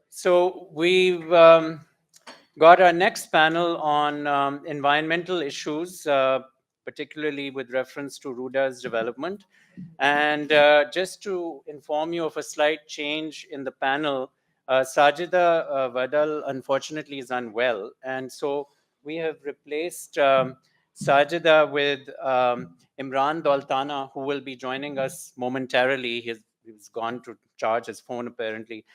So we've got our next panel on environmental issues, particularly with reference to RUDA's development. And just to inform you of a slight change in the panel, Sajida Vadal unfortunately is unwell. And so we have replaced Sajida with Imran Daultana, who will be joining us momentarily. He's gone to charge his phone apparently.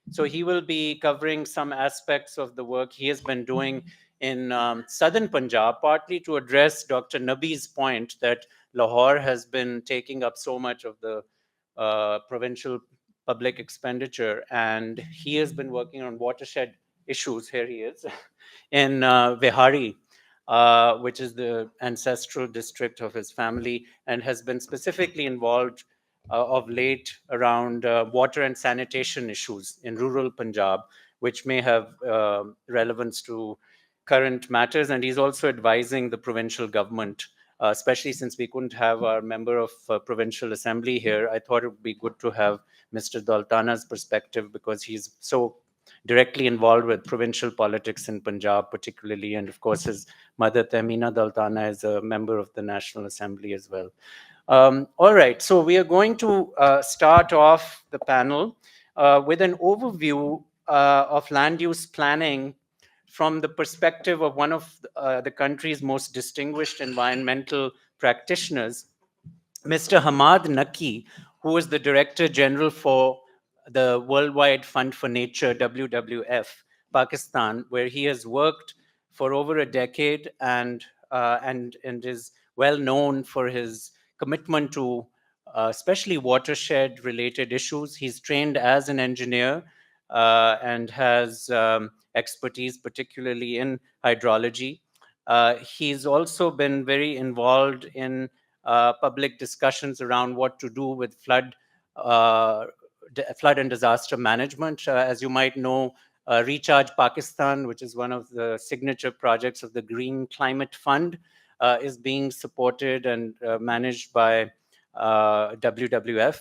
So he will be covering some aspects of the work he has been doing in southern Punjab, partly to address Dr. Nabi's point that Lahore has been taking up so much of the provincial public expenditure, and he has been working on watershed issues. Here he is in Vihari, which is the ancestral district of his family, and has been specifically involved of late around water and sanitation issues in rural Punjab, which may have relevance to current matters. And he's also advising the provincial government, especially since we couldn't have our member of provincial assembly here. I thought it would be good to have Mr. Daultana's perspective because he's so directly involved with provincial politics in Punjab particularly. And of course, his mother, Aaminah Daultana, is a member of the National Assembly as well. All right, so we are going to start off the panel with an overview of land use planning from the perspective of one of the country's most distinguished environmental practitioners, Mr. Hammad Naqi, who is the Director General for the Worldwide Fund for Nature, WWF, Pakistan, where he has worked for over a decade and is well known for his commitment to especially watershed related issues. He's trained as an engineer and has expertise, particularly in hydrology. He's also been very involved in public discussions around what to do with flood and disaster management. As you might know, Recharge Pakistan, which is one of the signature projects of the Green Climate Fund, is being supported and managed by WWF.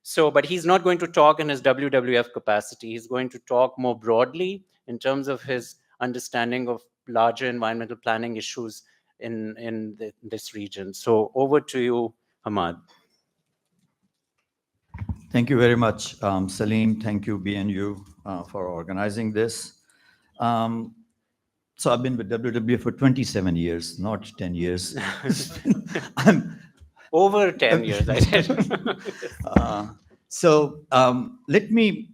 So, but he's not going to talk in his WWF capacity. He's going to talk more broadly in terms of his understanding of larger environmental planning issues in this region. So over to you, Hammad. Thank you very much, Saleem. Thank you, BNU, for organizing this. So I've been with WWF for 27 years, not 10 years. I'm over 10 years, I said. Let me,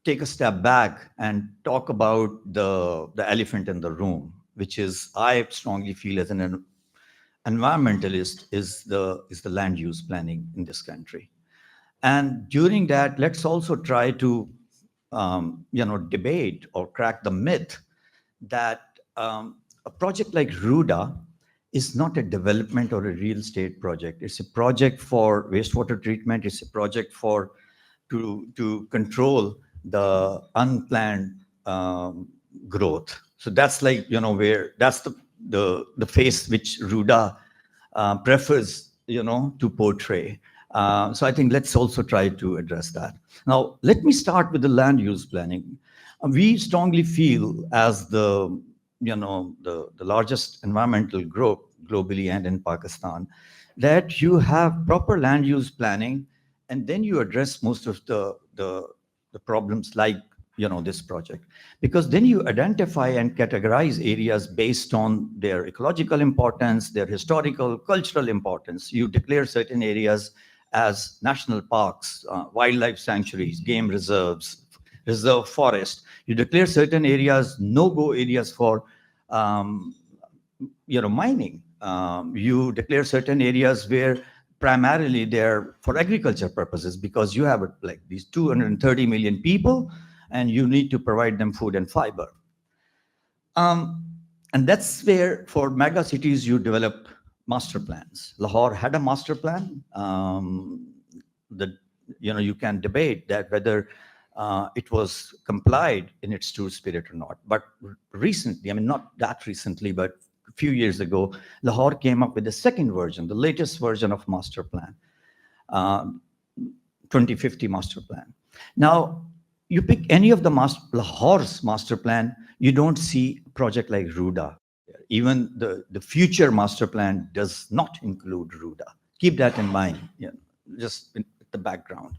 take a step back and talk about the elephant in the room, which is, I strongly feel as an environmentalist, is the land use planning in this country. And during that, let's also try to debate or crack the myth that a project like RUDA is not a development or a real estate project. It's a project for wastewater treatment. It's a project to control the unplanned growth. So that's like, where that's the face which RUDA prefers, to portray. So I think let's also try to address that. Now, let me start with the land use planning. We strongly feel, as the largest environmental group globally and in Pakistan, that you have proper land use planning, and then you address most of the problems like this project, because then you identify and categorize areas based on their ecological importance, their historical, cultural importance. You declare certain areas as national parks, wildlife sanctuaries, game reserves, reserve forest. You declare certain areas no-go areas for mining. You declare certain areas where primarily they're for agriculture purposes, because you have like these 230 million people and you need to provide them food and fiber. And that's where, for mega cities, you develop master plans. Lahore had a master plan. You can debate that whether it was complied in its true spirit or not. But recently, I mean, not that recently, but a few years ago, Lahore came up with the second version, the latest version of master plan. 2050 master plan. Now, you pick any of the Lahore's master plan, you don't see a project like RRUDA. Even the future master plan does not include RRUDA. Keep that in mind, just in the background.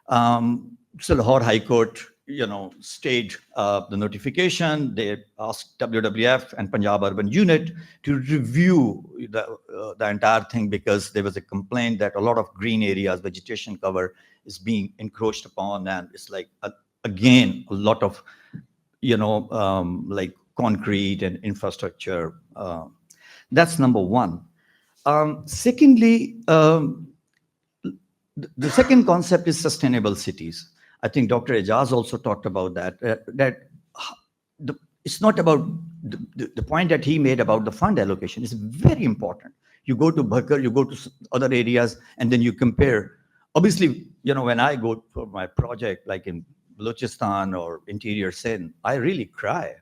So Lahore High Court, stayed the notification. They asked WWF and Punjab Urban Unit to review the entire thing because there was a complaint that a lot of green areas, vegetation cover is being encroached upon, and it's like again a lot of like concrete and infrastructure. That's number one. Secondly, the second concept is sustainable cities. I think Dr. Ejaz also talked about that. It's not about the point that he made about the fund allocation is very important. You go to Bhakar, you go to other areas, and then you compare. Obviously, when I go for my project, like in Balochistan or interior Sindh, I really cry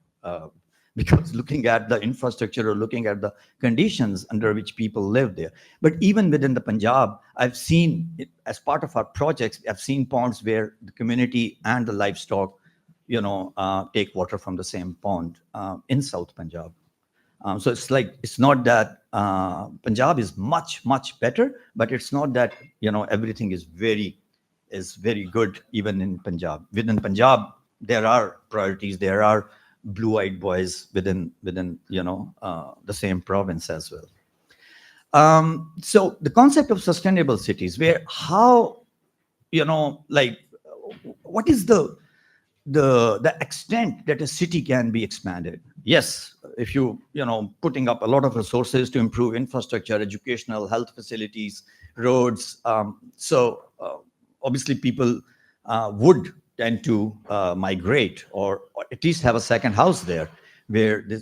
because looking at the infrastructure or looking at the conditions under which people live there. But even within the Punjab, I've seen, as part of our projects, I've seen ponds where the community and the livestock, take water from the same pond in South Punjab. So it's not that Punjab is much, much better, but it's not that, everything is very good even in Punjab. Within Punjab, there are priorities, there are blue-eyed boys within the same province as well. So the concept of sustainable cities, where how, what is the extent that a city can be expanded? Yes, if putting up a lot of resources to improve infrastructure, educational, health facilities, roads. So obviously people would tend to migrate or at least have a second house there where they,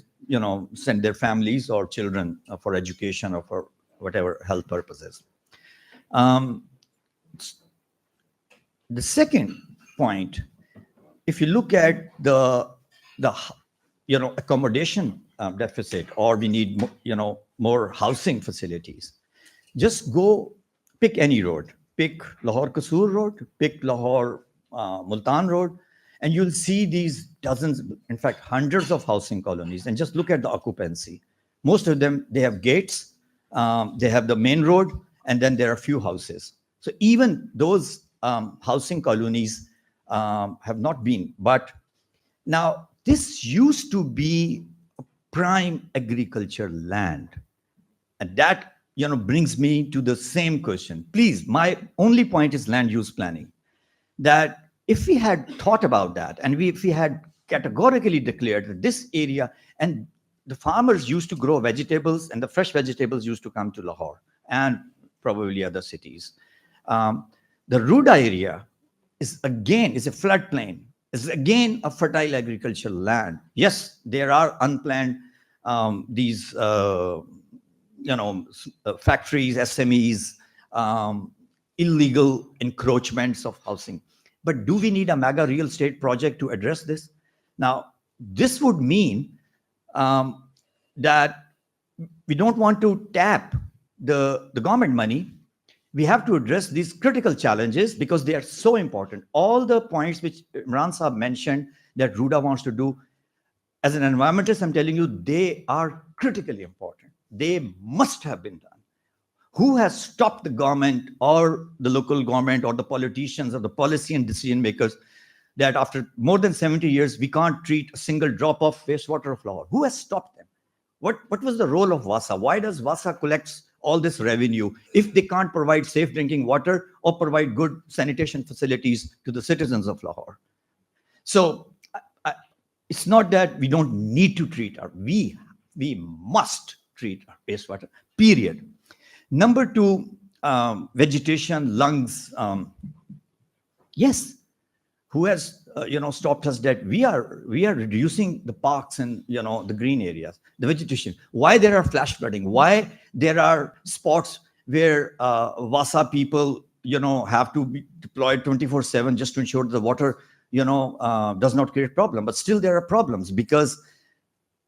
send their families or children for education or for whatever health purposes. The second point, if you look at the accommodation deficit, or we need more housing facilities, just go pick any road, pick Lahore Kasur Road, pick Lahore Multan Road, and you'll see these dozens, in fact, hundreds of housing colonies, and just look at the occupancy. Most of them, they have gates, they have the main road, and then there are few houses. So even those housing colonies have not been. But now this used to be a prime agriculture land. And that brings me to the same question. Please, my only point is land use planning. That if we had thought about that, and if we had categorically declared that this area, and the farmers used to grow vegetables, and the fresh vegetables used to come to Lahore and probably other cities. The RRUDA area is a floodplain, is again a fertile agricultural land. Yes, there are unplanned these factories, SMEs, illegal encroachments of housing. But do we need a mega real estate project to address this? Now, this would mean that we don't want to tap the government money. We have to address these critical challenges because they are so important. All the points which Imran Saab mentioned that RRUDA wants to do, as an environmentalist, I'm telling you, they are critically important. They must have been done. Who has stopped the government or the local government or the politicians or the policy and decision makers that after more than 70 years, we can't treat a single drop of wastewater of Lahore? Who has stopped them? What was the role of VASA? Why does VASA collect all this revenue if they can't provide safe drinking water or provide good sanitation facilities to the citizens of Lahore? So it's not that we don't need to treat we must treat our wastewater, period. Number two, vegetation, lungs. Yes, who has stopped us that we are reducing the parks and the green areas, the vegetation? Why there are flash flooding? Why there are spots where Vasa people have to be deployed 24/7 just to ensure the water does not create problem? But still there are problems because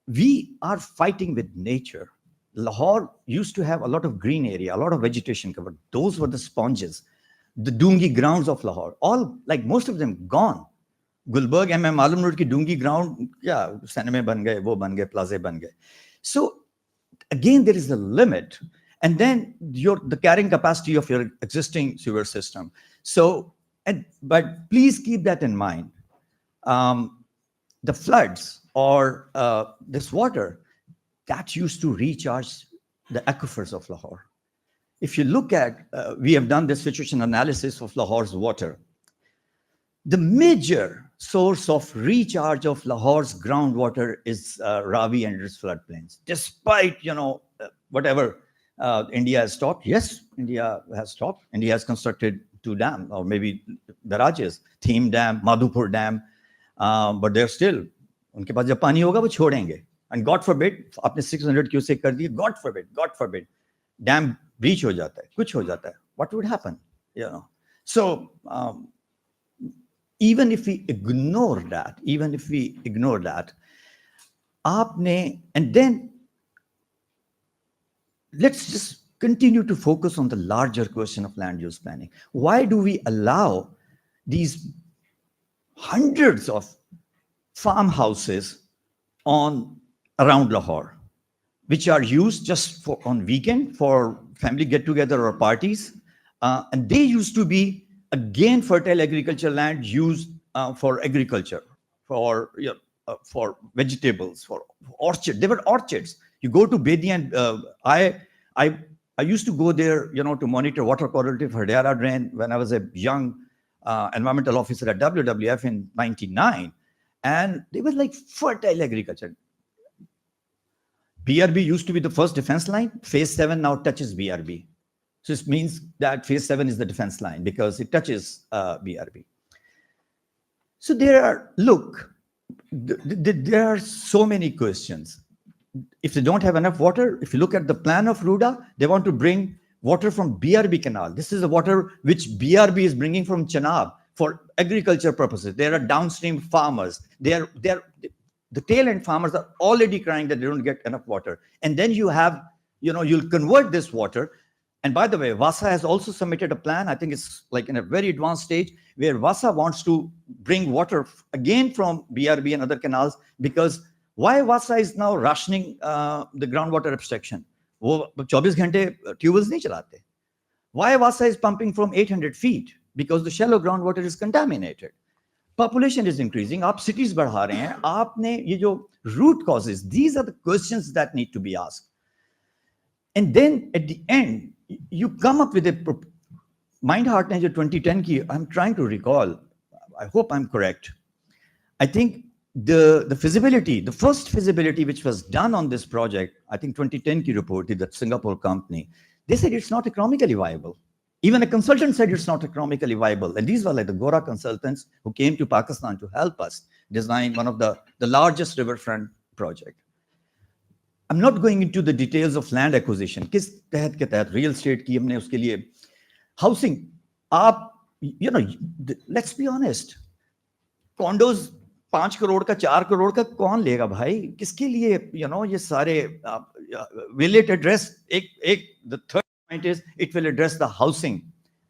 we are fighting with nature. Lahore used to have a lot of green area, a lot of vegetation cover. Those were the sponges. the Dungi grounds of Lahore, all, like most of them gone. Gulberg and Malum Road ki Dungi ground, yeah, cinema ban gaye, wo ban gaye, plaza ban gaye. So again, there is a limit. And then the carrying capacity of your existing sewer system. So, but please keep that in mind. The floods or this water, that used to recharge the aquifers of Lahore. If you look at, we have done this situation analysis of Lahore's water. The major source of recharge of Lahore's groundwater is Ravi and its floodplains. Despite, whatever India has stopped. Yes, India has stopped. India has constructed 2 dams, or maybe barrages, Theme Dam, Madhupur Dam, but they're still, उनके पास जब पानी होगा वो छोड़ेंगे. And God forbid, आपने 600 cusec कर दिए, God forbid, dam breach हो जाता है, कुछ हो जाता है. What would happen? So even if we ignore that, and then let's just continue to focus on the larger question of land use planning. Why do we allow these hundreds of farmhouses around Lahore, which are used just on weekend for family get-together or parties? And they used to be, again, fertile agricultural land used for agriculture, for vegetables, for orchards. They were orchards. You go to Bedi, and I used to go there, to monitor water quality for Hardera drain when I was a young environmental officer at WWF in '99, and they were like fertile agriculture. BRB used to be the first defense line. Phase 7 now touches BRB. So this means that phase 7 is the defense line because it touches BRB. So there are so many questions. If they don't have enough water, if you look at the plan of RRUDA, they want to bring water from BRB canal. This is the water which BRB is bringing from Chenab for agriculture purposes. There are downstream farmers. The tail end farmers are already crying that they don't get enough water. And then you have, you'll convert this water. And by the way, Vasa has also submitted a plan. I think it's like in a very advanced stage where Vasa wants to bring water again from BRB and other canals, because why Vasa is now rationing the groundwater abstraction? वो 24 घंटे tubes नहीं चलाते. Why Vasa is pumping from 800 feet? Because the shallow groundwater is contaminated. Population is increasing. आप cities बढ़ा रहे हैं. आपने ये जो root causes, these are the questions that need to be asked. And then at the end, you come up with a mind heart ne jo 2010 ki, I'm trying to recall, I hope I'm correct. I think the feasibility, the first feasibility which was done on this project, I think 2010 ki report, that Singapore company, they said it's not economically viable. Even a consultant said it's not economically viable. And these were like the Gora consultants who came to Pakistan to help us design one of the largest riverfront project. I'm not going into the details of land acquisition. किस तहत के तहत real estate की हमने उसके लिए housing. आप, let's be honest. Condos 5 crore का 4 crore का कौन लेगा भाई? किसके लिए, ये सारे will it address, the third point is it will address the housing.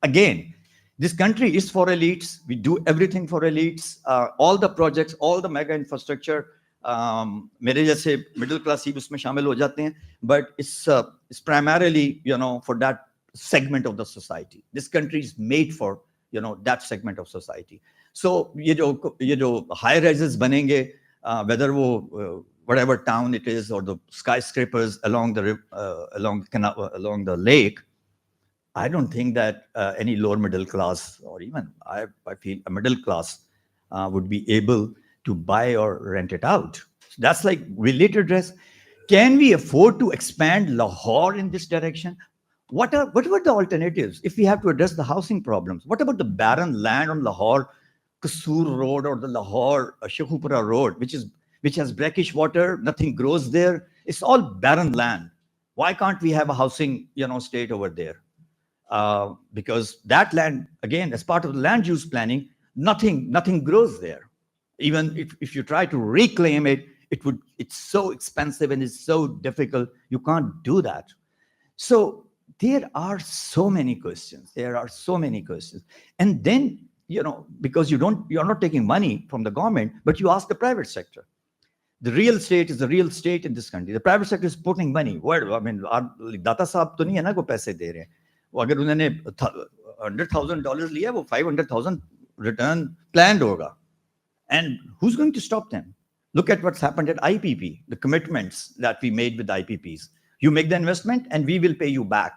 Again, this country is for elites. We do everything for elites. All the projects, all the mega infrastructure, मेरे जैसे middle class ही उसमें शामिल हो जाते हैं, but it's primarily, for that segment of the society. This country is made for, that segment of society. So ये जो high rises बनेंगे, whether वो whatever town it is or the skyscrapers along the lake, I don't think that any lower middle class, or even I feel a middle class would be able to buy or rent it out. So that's like related address. Can we afford to expand Lahore in this direction? What were the alternatives if we have to address the housing problems? What about the barren land on Lahore Kasur Road or the Lahore Shekhupura Road, which has brackish water, nothing grows there? It's all barren land. Why can't we have a housing, state over there? Because that land, again, as part of the land use planning, nothing grows there. Even if you try to reclaim it, it's so expensive and it's so difficult. You can't do that. So There are so many questions. There are so many questions. And then, because you're not taking money from the government, but you ask the private sector. The real estate is the real estate in this country. The private sector is putting money. Where, I mean, दाता साहब तो नहीं है ना को पैसे दे रहे हैं. वो अगर उन्होंने $100,000 लिया, वो 500,000 return planned होगा. And who's going to stop them? Look at what's happened at IPP, the commitments that we made with IPPs. You make the investment and we will pay you back.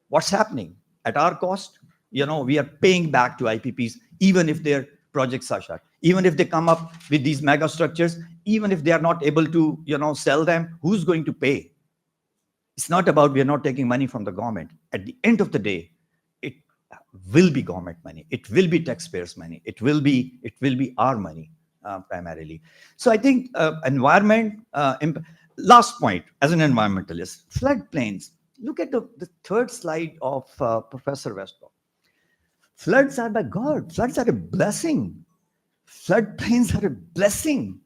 What's happening? At our cost, we are paying back to IPPs, even if their projects are shut. Even if they come up with these mega structures, even if they are not able to, sell them, who's going to pay? It's not about we are not taking money from the government. At the end of the day, it will be government money. It will be taxpayers' money. It will be our money primarily. So I think environment. Last point, as an environmentalist, floodplains. Look at the third slide of Professor Westbrook. Floods are by God. Floods are a blessing. Floodplains are a blessing.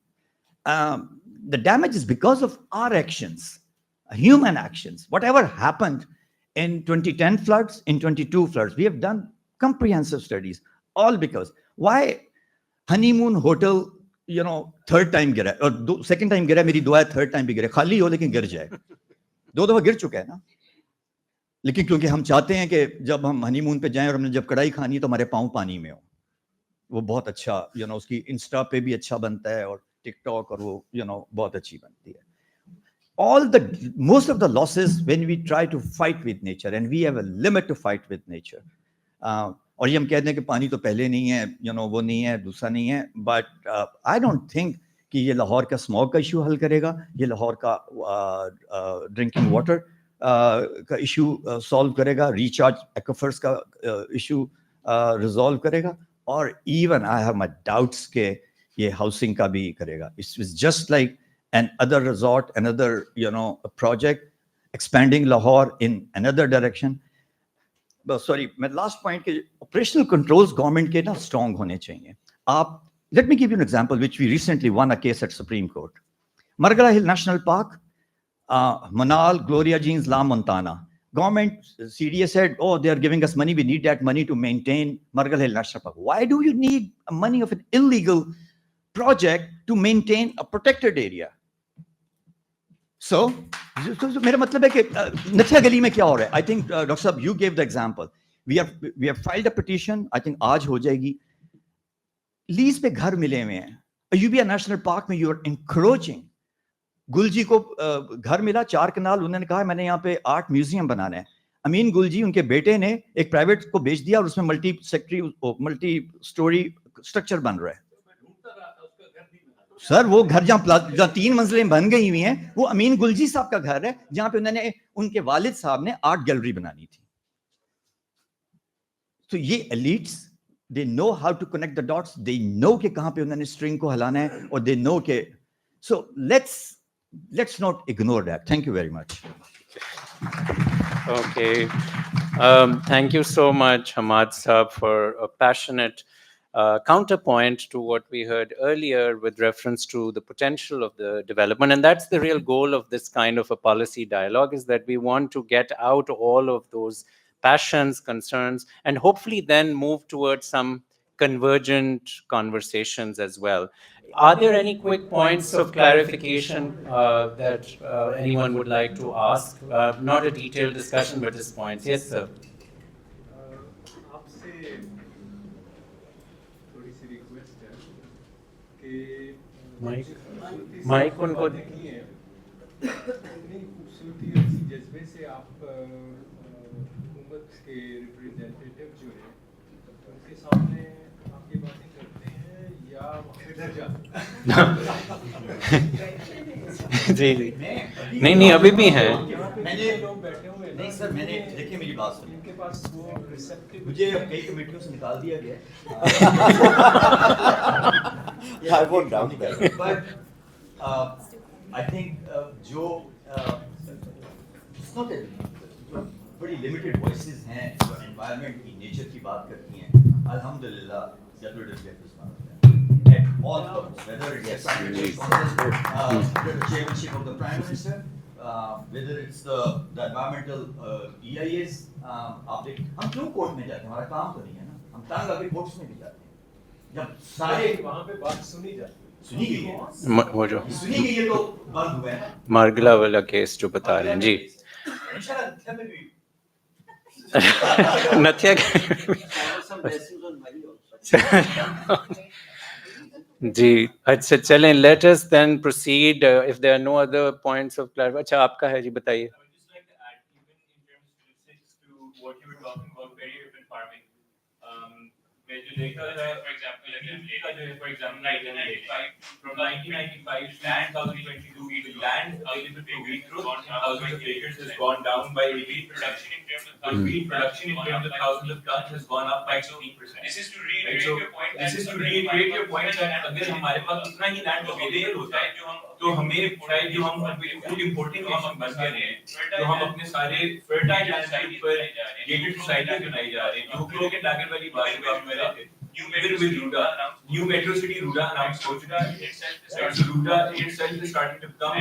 The damage is because of our actions, human actions. Whatever happened in 2010 floods, in 22 floods, we have done comprehensive studies, all because. Why honeymoon hotel, third time गिरा और second time गिरा, मेरी दुआ है third time भी गिरे, खाली हो लेकिन गिर जाए. 2 दफा गिर चुका है ना. लेकिन क्योंकि हम चाहते हैं कि जब हम हनीमून पे जाएं और हमने जब कढ़ाई खानी है तो हमारे पाँव पानी में हो. वो बहुत अच्छा, उसकी इंस्टा पे भी अच्छा बनता है और टिकटॉक और वो, बहुत अच्छी बनती है. Most of the losses when we try to fight with nature, and we have a limit to fight with nature. और ये हम कहते हैं कि पानी तो पहले नहीं है, वो नहीं है, दूसरा नहीं है. But I don't think कि ये लाहौर का स्मॉग का इशू हल करेगा, ये लाहौर का ड्रिंकिंग वाटर का इशू सॉल्व करेगा, रिचार्ज एक्वाफर्स का इशू रिजॉल्व करेगा, और even I have my doubts के ये हाउसिंग का भी करेगा. It's just like another resort, another project expanding Lahore in another direction. But sorry, my last point के operational controls government के ना strong होने चाहिए. Let me give you an example which we recently won a case at Supreme Court. Margala Hill National Park, Manal, Gloria Jeans, La Montana. Government, CDA said, oh, they are giving us money. We need that money to maintain Margala Hill National Park. Why do you need money of an illegal project to maintain a protected area? So मेरा मतलब है कि नथिया गली में क्या हो रहा है? I think Dr. Saab, you gave the example. We have filed a petition. I think आज हो जाएगी. लीज पे घर मिले हुए हैं. अयूबिया नेशनल पार्क में you are encroaching. गुलजी को घर मिला 4 कनाल. उन्होंने कहा मैंने यहाँ पे आर्ट म्यूजियम बनाना है. अमीन गुलजी उनके बेटे ने एक प्राइवेट को बेच दिया और उसमें मल्टी स्टोरी स्ट्रक्चर बन रहा है. सर वो घर जहाँ 3 मंजिलें बन गई हुई हैं, वो अमीन गुलजी साहब का घर है, जहां पे उन्होंने उनके वालिद साहब ने आर्ट गैलरी बनानी थी. तो ये elites, they know how to connect the dots, they know कि कहां पे उन्होंने स्ट्रिंग को हिलाना है, और दे नो के. सो let's not ignore that. Thank you very much. Okay. Thank you so much, Hammad Saab, for a passionate counterpoint to what we heard earlier with reference to the potential of the development. And that's the real goal of this kind of a policy dialogue, is that we want to get out all of those passions, concerns, and hopefully then move towards some convergent conversations as well. Are there any quick points of clarification that anyone would like to ask? Not a detailed discussion, but just points. Yes, sir. Mike उनको खूबसूरती और इसी जज्बे से आप हुकूमत के representative जो हैं उनके सामने आप ये बातें करते हैं या जी नहीं अभी भी हैं. मैंने लोग बैठे हुए हैं. नहीं सर, मैंने देखिए मेरी बात सुनिए. इनके पास वो रिसेप्टिव, मुझे कई कमेटियों से निकाल दिया गया. Yeah, I won't doubt that. But I think जो it's not a बड़ी limited voices हैं जो environment की nature की बात करती हैं. Alhamdulillah, WWF is one of them. At all levels, whether it's the chairmanship of the Prime Minister, whether it's the environmental EIAs, आप देख हम क्यों कोर्ट में जाते हैं, हमारा काम तो नहीं है ना, हम तंग आके कोर्ट्स में भी जाते हैं, जब सारे वहाँ पे बात सुनी जाती है, सुनी गई है, वो जो सुनी गई है तो बंद हुआ है ना, मार्गिला वाला केस जो बता रहे हैं जी। इंशाल्लाह नथिया में भी नथिया Some blessings on Mali also. जी अच्छा चलें, let us then proceed if there are no other points of clarification. अच्छा आपका है जी, बताइए। I would just like to add, even in terms of statistics, to what you were talking about peri-urban farming. Where the data है, for example, for example, 1995, from 1995 to 2022, the land available for wheat growth in thousands of acres has gone down by 18%. Production in terms of thousands of tons has gone up by 16%. This is to reiterate your point. This is to reiterate your point that अगर हमारे पास इतना ही land available होता है, तो हमें शायद जो हम फूड इम्पोर्टिंग नेशन बन गए हैं, जो हम अपने सारे फर्टाइल लैंड के ऊपर गेटेड सोसाइटी बनाई जा रहे हैं, जो क्लोक एंड डैगर वाली बात में आप कर रहे थे, new metro city RUDA announce हो चुका है, so RUDA itself is starting to become a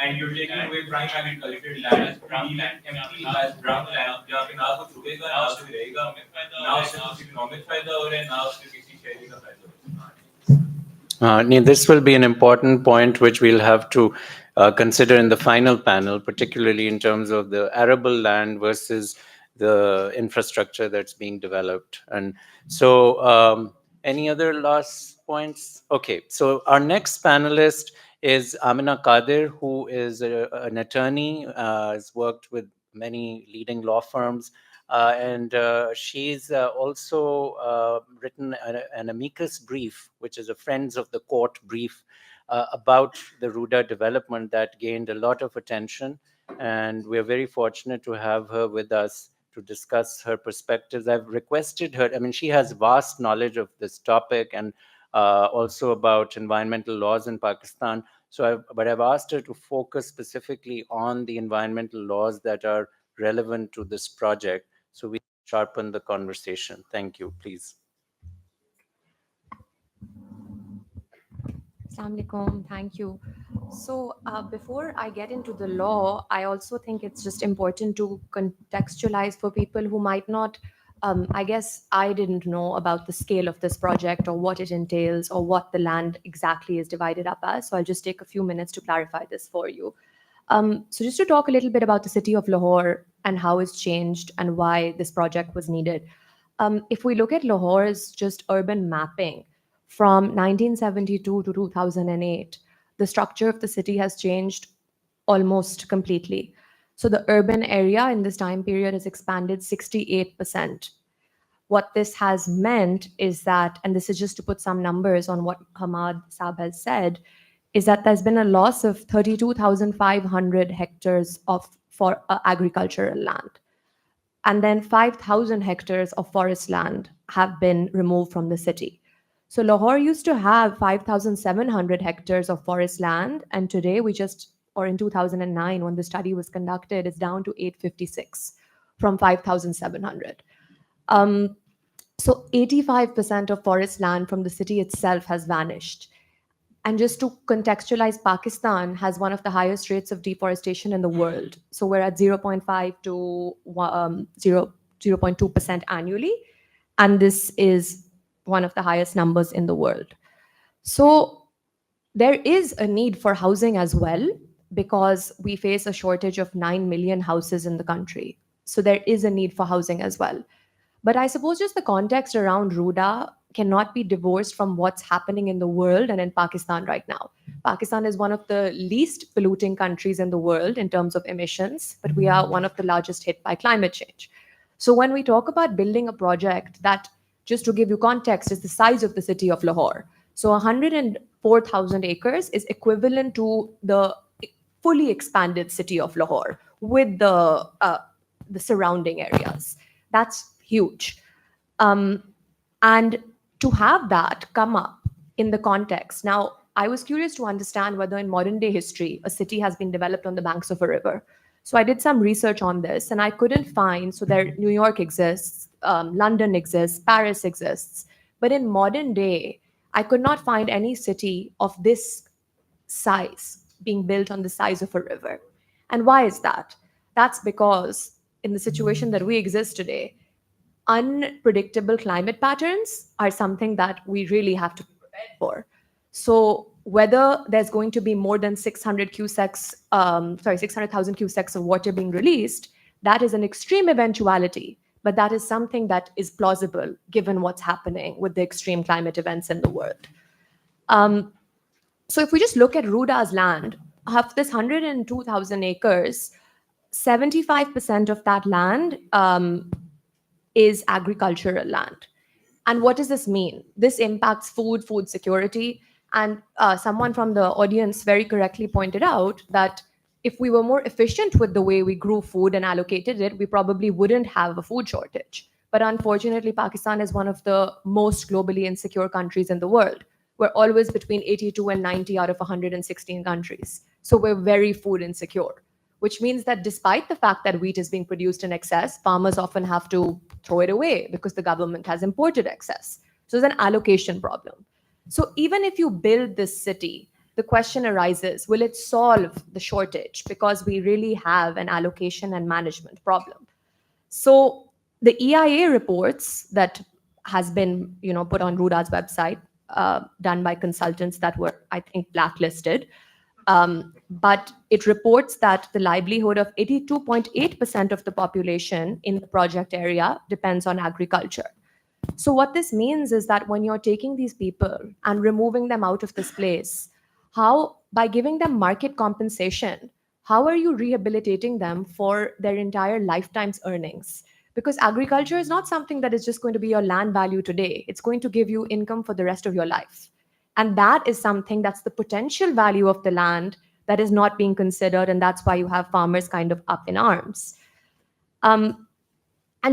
and you're taking away prime agricultural land, empty as brown land, जहाँ पे ना कुछ उगेगा, ना कुछ रहेगा, ना उससे कुछ इकोनॉमिक फायदा हो रहा है, ना उससे किसी शहरी का फायदा हो रहा है। This will be an important point which we'll have to consider in the final panel, particularly in terms of the arable land versus the infrastructure that's being developed. And so, any other last points? Okay, so our next panelist is Aaminah Qadir, who is an attorney, has worked with many leading law firms. And she's also written an amicus brief, which is a Friends of the Court brief about the RUDA development that gained a lot of attention. And we're very fortunate to have her with us to discuss her perspectives. I've requested her, I mean, she has vast knowledge of this topic and also about environmental laws in Pakistan. But I've asked her to focus specifically on the environmental laws that are relevant to this project, so we sharpen the conversation. Thank you. Please. Assalamu alaikum. Thank you. So before I get into the law, I also think it's just important to contextualize for people who might not, I guess I didn't know about the scale of this project or what it entails or what the land exactly is divided up as. So I'll just take a few minutes to clarify this for you. So just to talk a little bit about the city of Lahore and how it's changed and why this project was needed. If we look at Lahore's just urban mapping from 1972 to 2008, the structure of the city has changed almost completely. So the urban area in this time period has expanded 68%. What this has meant is that, and this is just to put some numbers on what Hammad Saab has said, is that there's been a loss of 32,500 hectares for agricultural land. And then 5,000 hectares of forest land have been removed from the city. So Lahore used to have 5,700 hectares of forest land, and today or in 2009, when the study was conducted, it's down to 856 from 5,700. So 85% of forest land from the city itself has vanished. And just to contextualize, Pakistan has one of the highest rates of deforestation in the world. So we're at 0.5 to 0.2% annually. And this is one of the highest numbers in the world. So there is a need for housing as well, because we face a shortage of 9 million houses in the country. So there is a need for housing as well. But I suppose just the context around RUDA cannot be divorced from what's happening in the world and in Pakistan right now. Pakistan is one of the least polluting countries in the world in terms of emissions, but we are one of the largest hit by climate change. So when we talk about building a project that, just to give you context, is the size of the city of Lahore. So 104,000 acres is equivalent to the fully expanded city of Lahore with the surrounding areas. That's huge. And to have that come up in the context. Now, I was curious to understand whether in modern day history, a city has been developed on the banks of a river. So I did some research on this and I couldn't find, so there New York exists, London exists, Paris exists. But in modern day, I could not find any city of this size being built on the size of a river. And why is that? That's because in the situation that we exist today, unpredictable climate patterns are something that we really have to be prepared for. So whether there's going to be more than 600,000 cusecs of water being released, that is an extreme eventuality, but that is something that is plausible given what's happening with the extreme climate events in the world. So if we just look at RRUDA's land, of this 102,000 acres, 75% of that land is agricultural land. And what does this mean? This impacts food security. And someone from the audience very correctly pointed out that if we were more efficient with the way we grew food and allocated it, we probably wouldn't have a food shortage. But unfortunately, Pakistan is one of the most globally insecure countries in the world. We're always between 82 and 90 out of 116 countries. So we're very food insecure, which means that despite the fact that wheat is being produced in excess, farmers often have to throw it away because the government has imported excess. So there's an allocation problem. So even if you build this city, the question arises, will it solve the shortage? Because we really have an allocation and management problem. So the EIA reports that has been put on RRUDA's website, done by consultants that were, I think, blacklisted, but it reports that the livelihood of 82.8% of the population in the project area depends on agriculture. So what this means is that when you're taking these people and removing them out of this place, how, by giving them market compensation, how are you rehabilitating them for their entire lifetime's earnings? Because agriculture is not something that is just going to be your land value today. It's going to give you income for the rest of your life. And that is something that's the potential value of the land that is not being considered. And that's why you have farmers kind of up in arms. And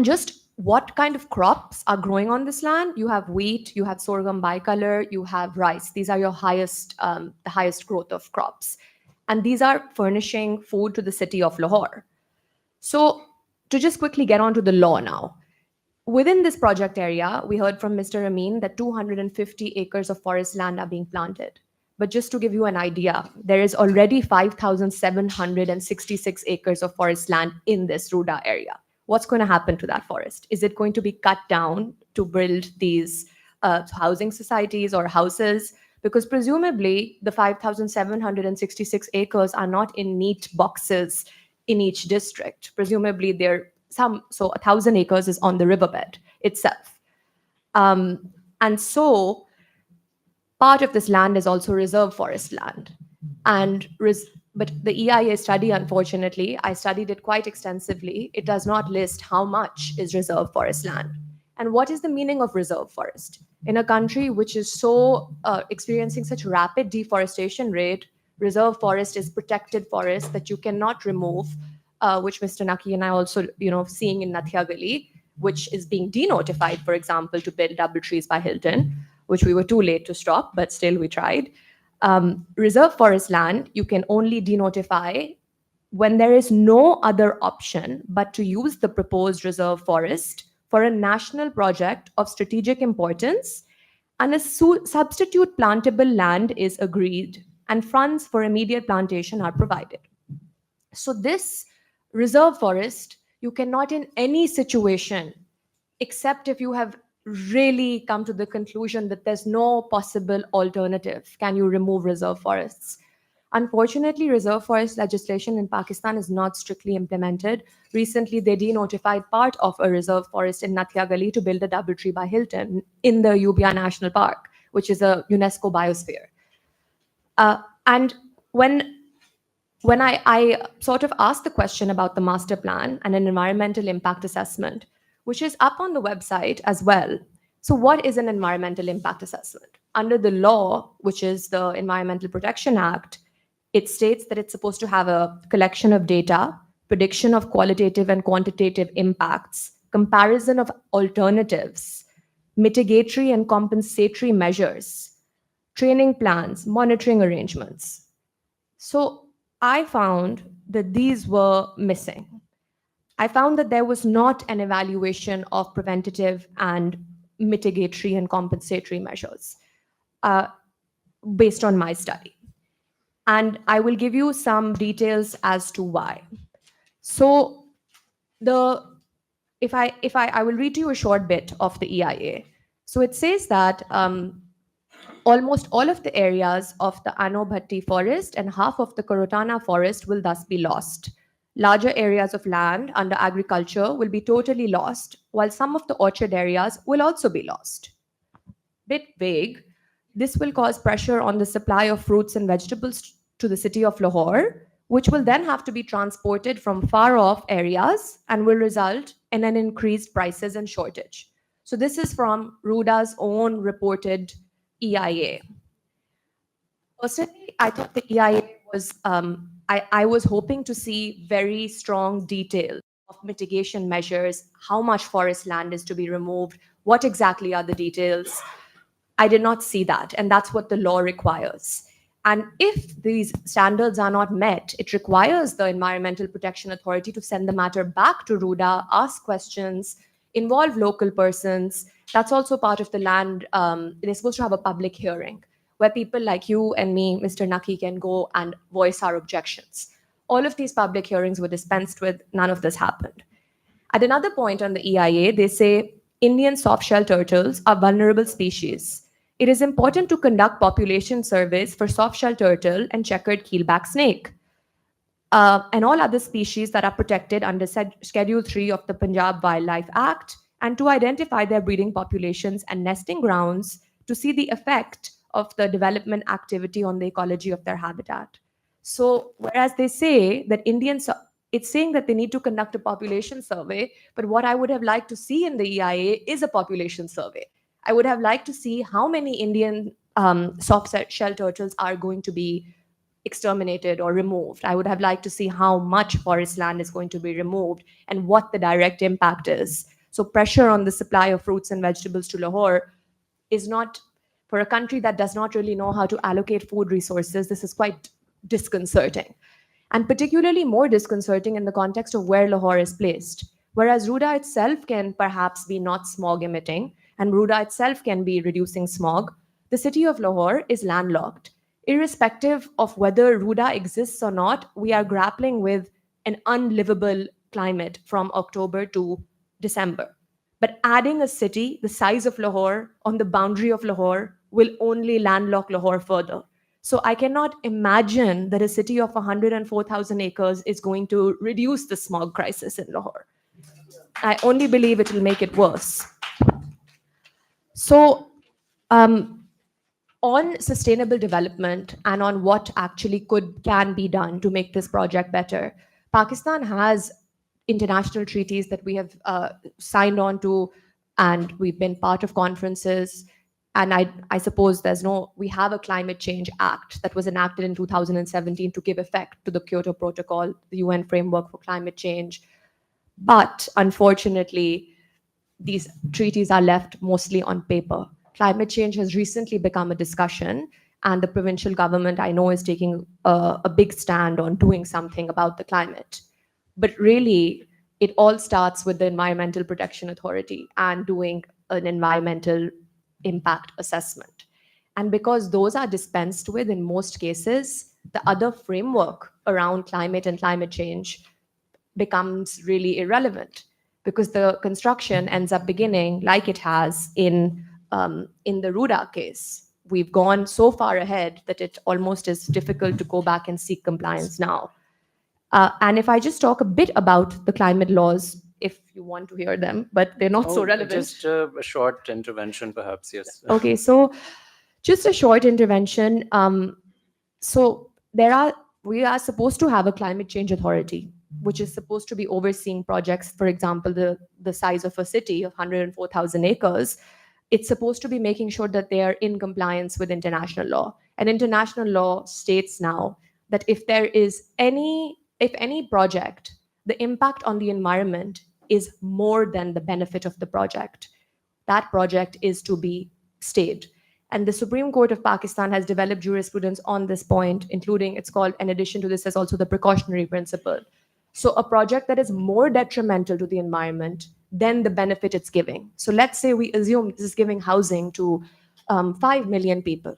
just what kind of crops are growing on this land? You have wheat, you have sorghum bicolor, you have rice. These are your the highest growth of crops. And these are furnishing food to the city of Lahore. So to just quickly get onto the law now. Within this project area, we heard from Mr. Amin that 250 acres of forest land are being planted. But just to give you an idea, there is already 5,766 acres of forest land in this RRUDA area. What's going to happen to that forest? Is it going to be cut down to build these housing societies or houses? Because presumably the 5,766 acres are not in neat boxes in each district. Presumably so 1,000 acres is on the riverbed itself. And so part of this land is also reserve forest land. But the EIA study, unfortunately, I studied it quite extensively. It does not list how much is reserve forest land. And what is the meaning of reserve forest? In a country which is so experiencing such rapid deforestation rate, reserve forest is protected forest that you cannot remove, which Mr. Naqi and I also, seeing in Nathia Gali, which is being denotified, for example, to build double trees by Hilton, which we were too late to stop, but still we tried. Reserve forest land, you can only denotify when there is no other option but to use the proposed reserve forest for a national project of strategic importance, and a substitute plantable land is agreed, and funds for immediate plantation are provided. So this reserve forest, you cannot in any situation, except if you have really come to the conclusion that there's no possible alternative, can you remove reserve forests. Unfortunately, reserve forest legislation in Pakistan is not strictly implemented. Recently, they denotified part of a reserve forest in Nathia Gali to build a double tree by Hilton in the Ubia National Park, which is a UNESCO biosphere. And when I sort of asked the question about the master plan and an environmental impact assessment, which is up on the website as well. So what is an environmental impact assessment? Under the law, which is the Environmental Protection Act, it states that it's supposed to have a collection of data, prediction of qualitative and quantitative impacts, comparison of alternatives, mitigatory and compensatory measures, training plans, monitoring arrangements. So I found that these were missing. I found that there was not an evaluation of preventative and mitigatory and compensatory measures based on my study. And I will give you some details as to why. So the I will read to you a short bit of the EIA. So it says that almost all of the areas of the Anobhatti forest and half of the Daultana forest will thus be lost. Larger areas of land under agriculture will be totally lost, while some of the orchard areas will also be lost. Bit vague. This will cause pressure on the supply of fruits and vegetables to the city of Lahore, which will then have to be transported from far off areas and will result in an increased prices and shortage. So this is from RRUDA's own reported EIA. Personally, I thought the EIA was, I was hoping to see very strong detail of mitigation measures, how much forest land is to be removed, what exactly are the details. I did not see that, and that's what the law requires. And if these standards are not met, it requires the Environmental Protection Authority to send the matter back to RRUDA, ask questions, involve local persons. That's also part of the land. They're supposed to have a public hearing where people like you and me, Mr. Naqi, can go and voice our objections. All of these public hearings were dispensed with. None of this happened. At another point on the EIA, they say Indian soft-shell turtles are vulnerable species. It is important to conduct population surveys for soft-shell turtle and checkered keelback snake, and all other species that are protected under Schedule 3 of the Punjab Wildlife Act, and to identify their breeding populations and nesting grounds to see the effect of the development activity on the ecology of their habitat. So whereas they say that it's saying that they need to conduct a population survey, but what I would have liked to see in the EIA is a population survey. I would have liked to see how many Indian soft-shell turtles are going to be exterminated or removed. I would have liked to see how much forest land is going to be removed and what the direct impact is. So pressure on the supply of fruits and vegetables to Lahore is not, for a country that does not really know how to allocate food resources, this is quite disconcerting. And particularly more disconcerting in the context of where Lahore is placed. Whereas RRUDA itself can perhaps be not smog emitting, and RRUDA itself can be reducing smog, the city of Lahore is landlocked. Irrespective of whether RRUDA exists or not, we are grappling with an unlivable climate from October to December. But adding a city the size of Lahore on the boundary of Lahore will only landlock Lahore further. So I cannot imagine that a city of 104,000 acres is going to reduce the smog crisis in Lahore. I only believe it will make it worse. So on sustainable development and on what actually can be done to make this project better, Pakistan has international treaties that we have signed on to, and we've been part of conferences. And I suppose we have a Climate Change Act that was enacted in 2017 to give effect to the Kyoto Protocol, the UN framework for climate change. But unfortunately, these treaties are left mostly on paper. Climate change has recently become a discussion, and the provincial government, I know, is taking a big stand on doing something about the climate. But really, it all starts with the Environmental Protection Authority and doing an environmental impact assessment. And because those are dispensed with in most cases, the other framework around climate and climate change becomes really irrelevant, because the construction ends up beginning like it has in the RRUDA case. We've gone so far ahead that it almost is difficult to go back and seek compliance now. And if I just talk a bit about the climate laws, if you want to hear them, but they're not so relevant. Just a short intervention, perhaps, yes. Okay, so just a short intervention. So we are supposed to have a climate change authority, which is supposed to be overseeing projects, for example, the size of a city of 104,000 acres. It's supposed to be making sure that they are in compliance with international law. And international law states now that if any project, the impact on the environment is more than the benefit of the project, that project is to be stayed. And the Supreme Court of Pakistan has developed jurisprudence on this point, including, it's called, in addition to this, there's also the precautionary principle. So a project that is more detrimental to the environment than the benefit it's giving. So let's say we assume this is giving housing to 5 million people.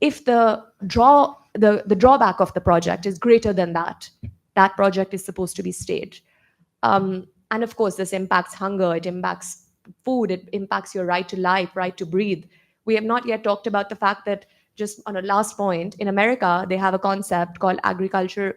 if the drawback of the project is greater than that, that project is supposed to be stayed. And of course, this impacts hunger, it impacts food, it impacts your right to life, right to breathe. We have not yet talked about the fact that, just on a last point, in America, they have a concept called agricultural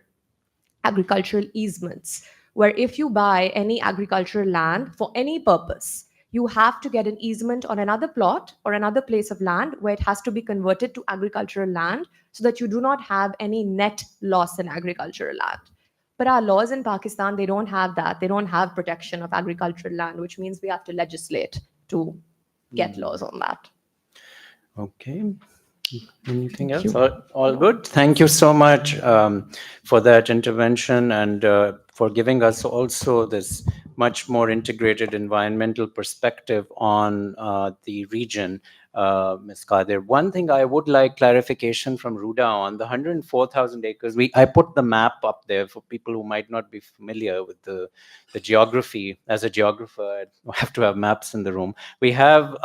easements, where if you buy any agricultural land for any purpose, you have to get an easement on another plot or another place of land where it has to be converted to agricultural land, so that you do not have any net loss in agricultural land. But our laws in Pakistan, they don't have that. They don't have protection of agricultural land, which means we have to legislate to get laws on that. Okay. Anything else? All good. Thank you so much for that intervention, and for giving us also this much more integrated environmental perspective on the region, Ms. Qadir. One thing I would like clarification from RRUDA on the 104,000 acres. I put the map up there for people who might not be familiar with the geography. As a geographer, I have to have maps in the room. We have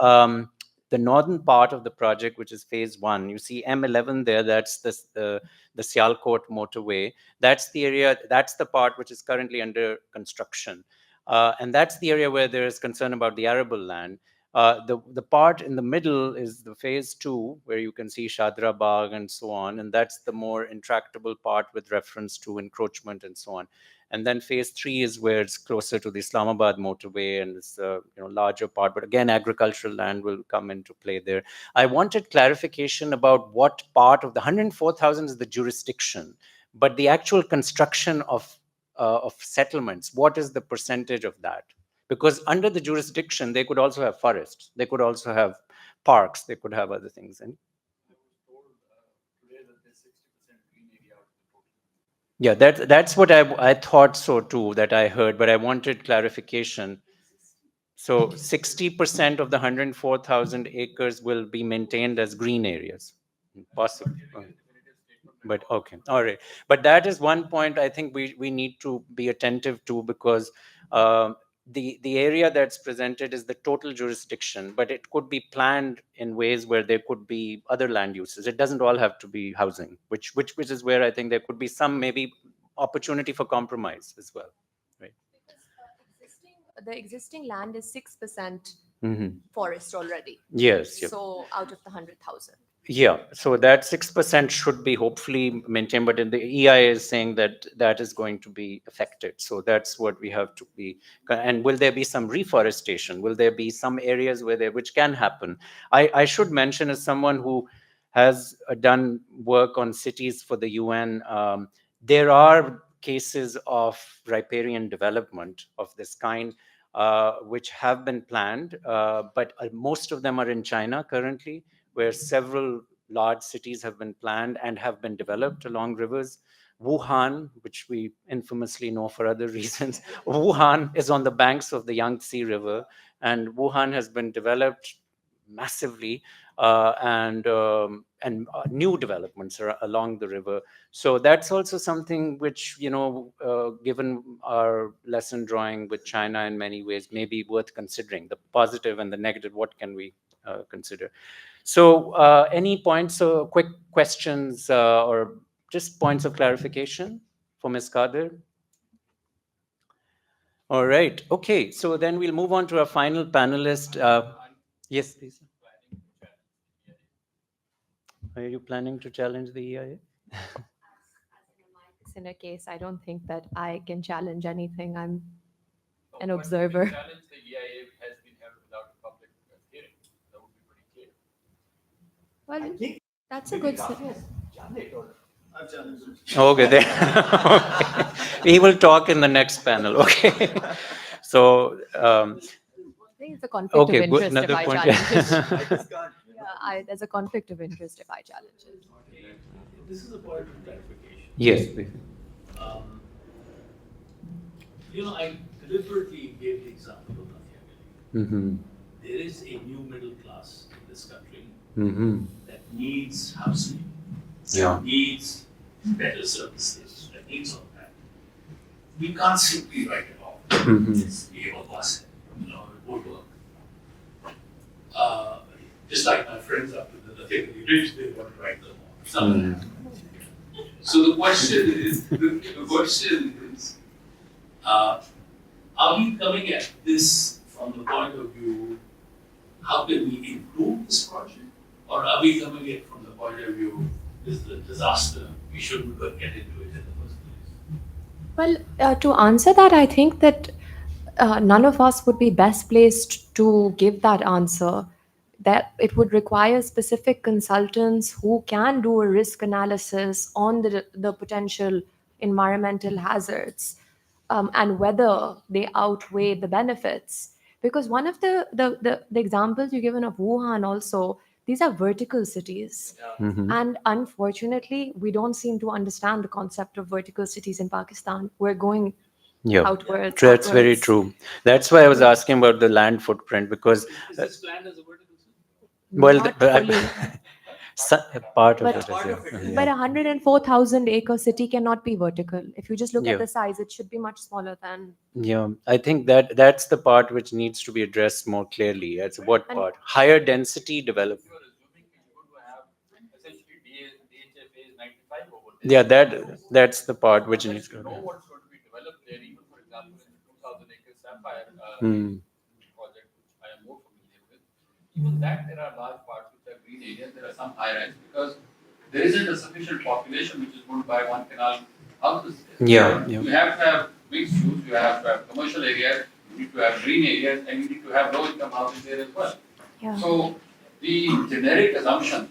the northern part of the project, which is phase 1. You see M11 there, that's the Sialkot motorway. That's the area, that's the part which is currently under construction. And that's the area where there is concern about the arable land. The part in the middle is the phase 2, where you can see Shadra Bagh and so on. And that's the more intractable part with reference to encroachment and so on. And then phase 3 is where it's closer to the Islamabad motorway, and it's a larger part. But again, agricultural land will come into play there. I wanted clarification about what part of the 104,000 is the jurisdiction, but the actual construction of settlements, what is the percentage of that? Because under the jurisdiction, they could also have forests, they could also have parks, they could have other things. And yeah, that's what I thought so too, that I heard, but I wanted clarification. So 60% of the 104,000 acres will be maintained as green areas, possibly. But okay, all right. But that is one point I think we need to be attentive to, because the area that's presented is the total jurisdiction, but it could be planned in ways where there could be other land uses. It doesn't all have to be housing, which is where I think there could be some maybe opportunity for compromise as well, right? Because the existing land is 6% forest already. Yes. So out of the 100,000. Yeah, so that 6% should be hopefully maintained, but in the EIA is saying that that is going to be affected. So that's what we have to be. And will there be some reforestation? Will there be some areas which can happen? I should mention, as someone who has done work on cities for the UN, there are cases of riparian development of this kind, which have been planned, but most of them are in China currently, where several large cities have been planned and have been developed along rivers. Wuhan, which we infamously know for other reasons, Wuhan is on the banks of the Yangtze River, and Wuhan has been developed massively, and new developments are along the river. So that's also something which, given our lesson drawing with China in many ways, may be worth considering. The positive and the negative, what can we consider? So any points or quick questions or just points of clarification for Ms. Qadir? All right. Okay. So then we'll move on to our final panelist. Yes, please. Are you planning to challenge the EIA? In a case, I don't think that I can challenge anything. I'm an observer. Challenge the EIA has been held without a public hearing. That would be pretty clear. Well, that's a good. Okay, there. We will talk in the next panel. Okay. So. I think it's a conflict of interest if I challenge it. There's a conflict of interest if I challenge it. This is a point of clarification. Yes. I deliberately gave the example of Naqi. There is a new middle class in this country that needs housing, that needs better services, that needs all that. We can't simply write it off. We have a process, it won't work. Just like my friends up in the particularly rich, they want to write them off. So the question is, are we coming at this from the point of view, how can we improve this project? Or are we coming at it from the point of view, this is a disaster, we shouldn't get into it in the first place? Well, to answer that, I think that none of us would be best placed to give that answer. That it would require specific consultants who can do a risk analysis on the potential environmental hazards, and whether they outweigh the benefits. Because one of the examples you've given of Wuhan also, these are vertical cities. And unfortunately, we don't seem to understand the concept of vertical cities in Pakistan. We're going Yeah, outwards. that's very upwards. true. That's why I was asking about the land footprint, because Is this planned as a vertical city? well, Not but fully. part of But- it is, yeah. But a 104,000 acre city cannot be vertical. If you just look Yeah. at the size, it should be much smaller than. Yeah, I think that's the part which needs to be addressed more clearly. As what And- part? Higher density development. You're assuming we're going to have essentially DHFA is 95 over there. Yeah, that's the part which needs to You be. know what's going to be developed there, even for example, in the 2,000 acre Sapphire project, which I am more familiar with. Even that, there are large parts which are green areas, there are some high rise, because there isn't a sufficient population which is going to buy one canal houses there. Yeah, You yeah. have to have mixed use, you have to have commercial areas, you need to have green areas, and you need to have low income housing there as well. Yeah. So the generic assumption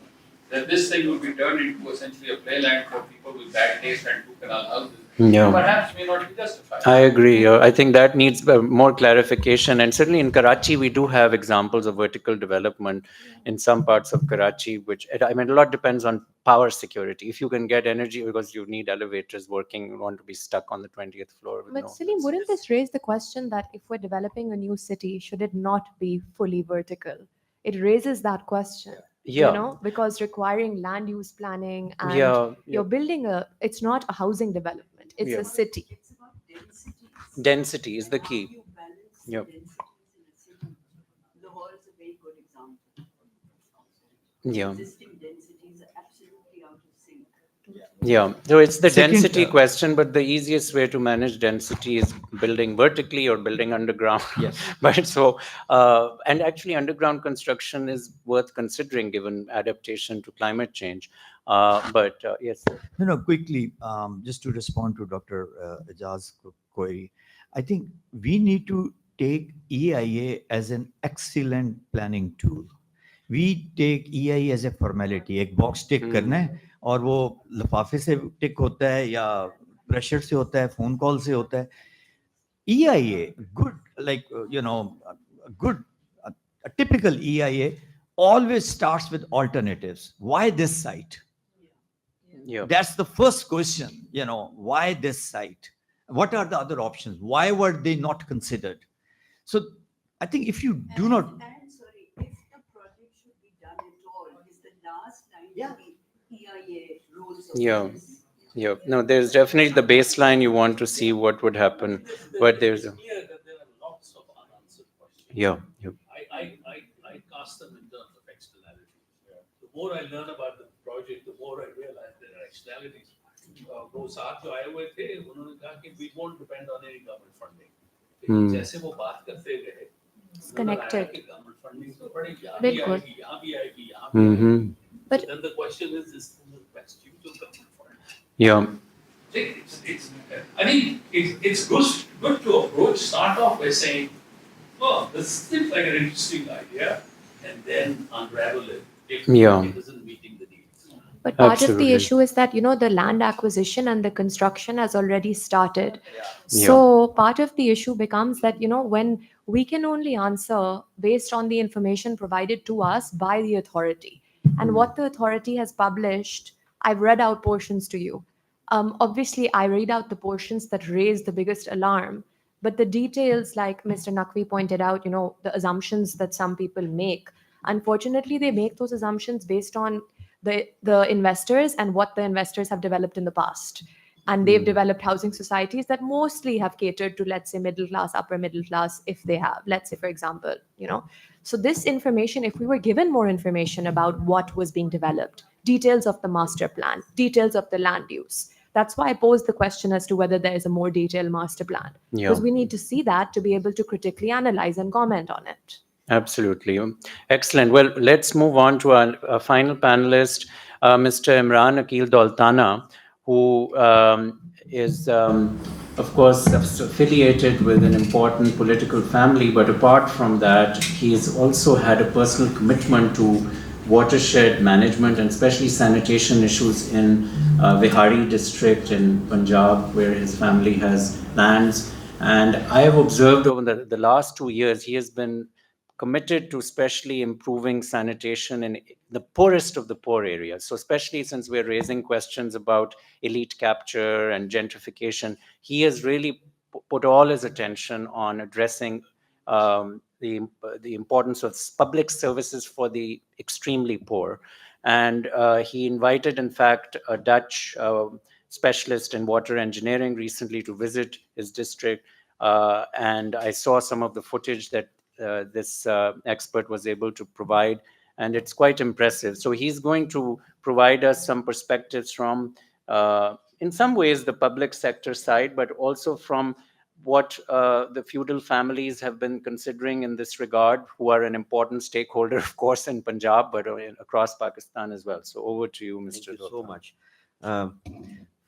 that this thing will be turned into essentially a playland for people with bad taste and two canal houses, Yeah. perhaps may not be justified. I agree. I think that needs more clarification. And certainly in Karachi, we do have examples of vertical development in some parts of Karachi, which, I mean, a lot depends on power security. If you can get energy, because you need elevators working, you want to be stuck on the 20th floor. With But no, Saleem, wouldn't this raise the question that if we're developing a new city, should it not be fully vertical? It raises that question. Yeah. You know, because requiring land use planning and Yeah, you're building it's not a housing development, it's Yeah. a city. It's about densities. Density is the How key. you balance Yep. the densities in a city. Lahore is a very good example. Yeah. Existing densities are absolutely out of sync. Yeah, so it's the Second, density question, but the easiest way to manage density is building vertically or building underground. Yes. But so, and actually underground construction is worth considering given adaptation to climate change. But yes, No, quickly, just to respond to Dr. Ijaz's query, I think we need to take EIA as an excellent planning tool. We take EIA as a formality, एक box tick करना है और वो लिफाफे से tick होता है या pressure से होता है, phone call से होता है. EIA, good, like, a good, a typical EIA always starts with alternatives. Why this site? yeah, That's the first question, why this site? What are the other options? Why were they not considered? So I think if you do not, And sorry, if the project should be done at all, is the last line Yeah. to be EIA rules of Yeah. this. yeah, no, there's definitely the baseline you want to see what would happen, but there's It's clear that there are lots of unanswered questions. yeah. I cast them in terms of externalities. The more I learn about the project, the more I realize there are externalities. वो साथ जो आए हुए थे, उन्होंने कहा कि we won't depend on any government funding. लेकिन जैसे वो बात करते गए, It's connected. government funding तो बड़ी यहाँ भी बिल्कुल. आएगी, यहाँ भी आएगी, यहाँ भी आएगी. But- Then the question is the best use of government funding? Yeah, I think it's good to approach, start off by saying, oh, this seems like an interesting idea, and then unravel it if Yeah. it isn't meeting the needs. But part of Absolutely. the issue is that, the land acquisition and the construction has already started. Yeah. So part of the issue becomes that, when we can only answer based on the information provided to us by the authority. And what the authority has published, I've read out portions to you. Obviously, I read out the portions that raise the biggest alarm. But the details, like Mr. Naqi pointed out, the assumptions that some people make, unfortunately, they make those assumptions based on the investors and what the investors have developed in the past. And they've developed housing societies that mostly have catered to, let's say, middle class, upper middle class, if they have, let's say, for example, So this information, if we were given more information about what was being developed, details of the master plan, details of the land use, that's why I posed the question as to whether there is a more detailed master plan, Yeah. because we need to see that to be able to critically analyze and comment on it. Absolutely. Excellent. Well, let's move on to our final panelist, Mr. Imran Aqueel Daultana, who is, of course, affiliated with an important political family. But apart from that, he's also had a personal commitment to watershed management and especially sanitation issues in Vihari district in Punjab, where his family has lands. And I have observed over the last 2 years, he has been committed to especially improving sanitation in the poorest of the poor areas. So especially since we're raising questions about elite capture and gentrification, he has really put all his attention on addressing the importance of public services for the extremely poor. And he invited, in fact, a Dutch specialist in water engineering recently to visit his district. And I saw some of the footage that this expert was able to provide, and it's quite impressive. So he's going to provide us some perspectives from, in some ways, the public sector side, but also from what the feudal families have been considering in this regard, who are an important stakeholder, of course, in Punjab, but across Pakistan as well. So over to you, Mr. Thank you so Daultana. much.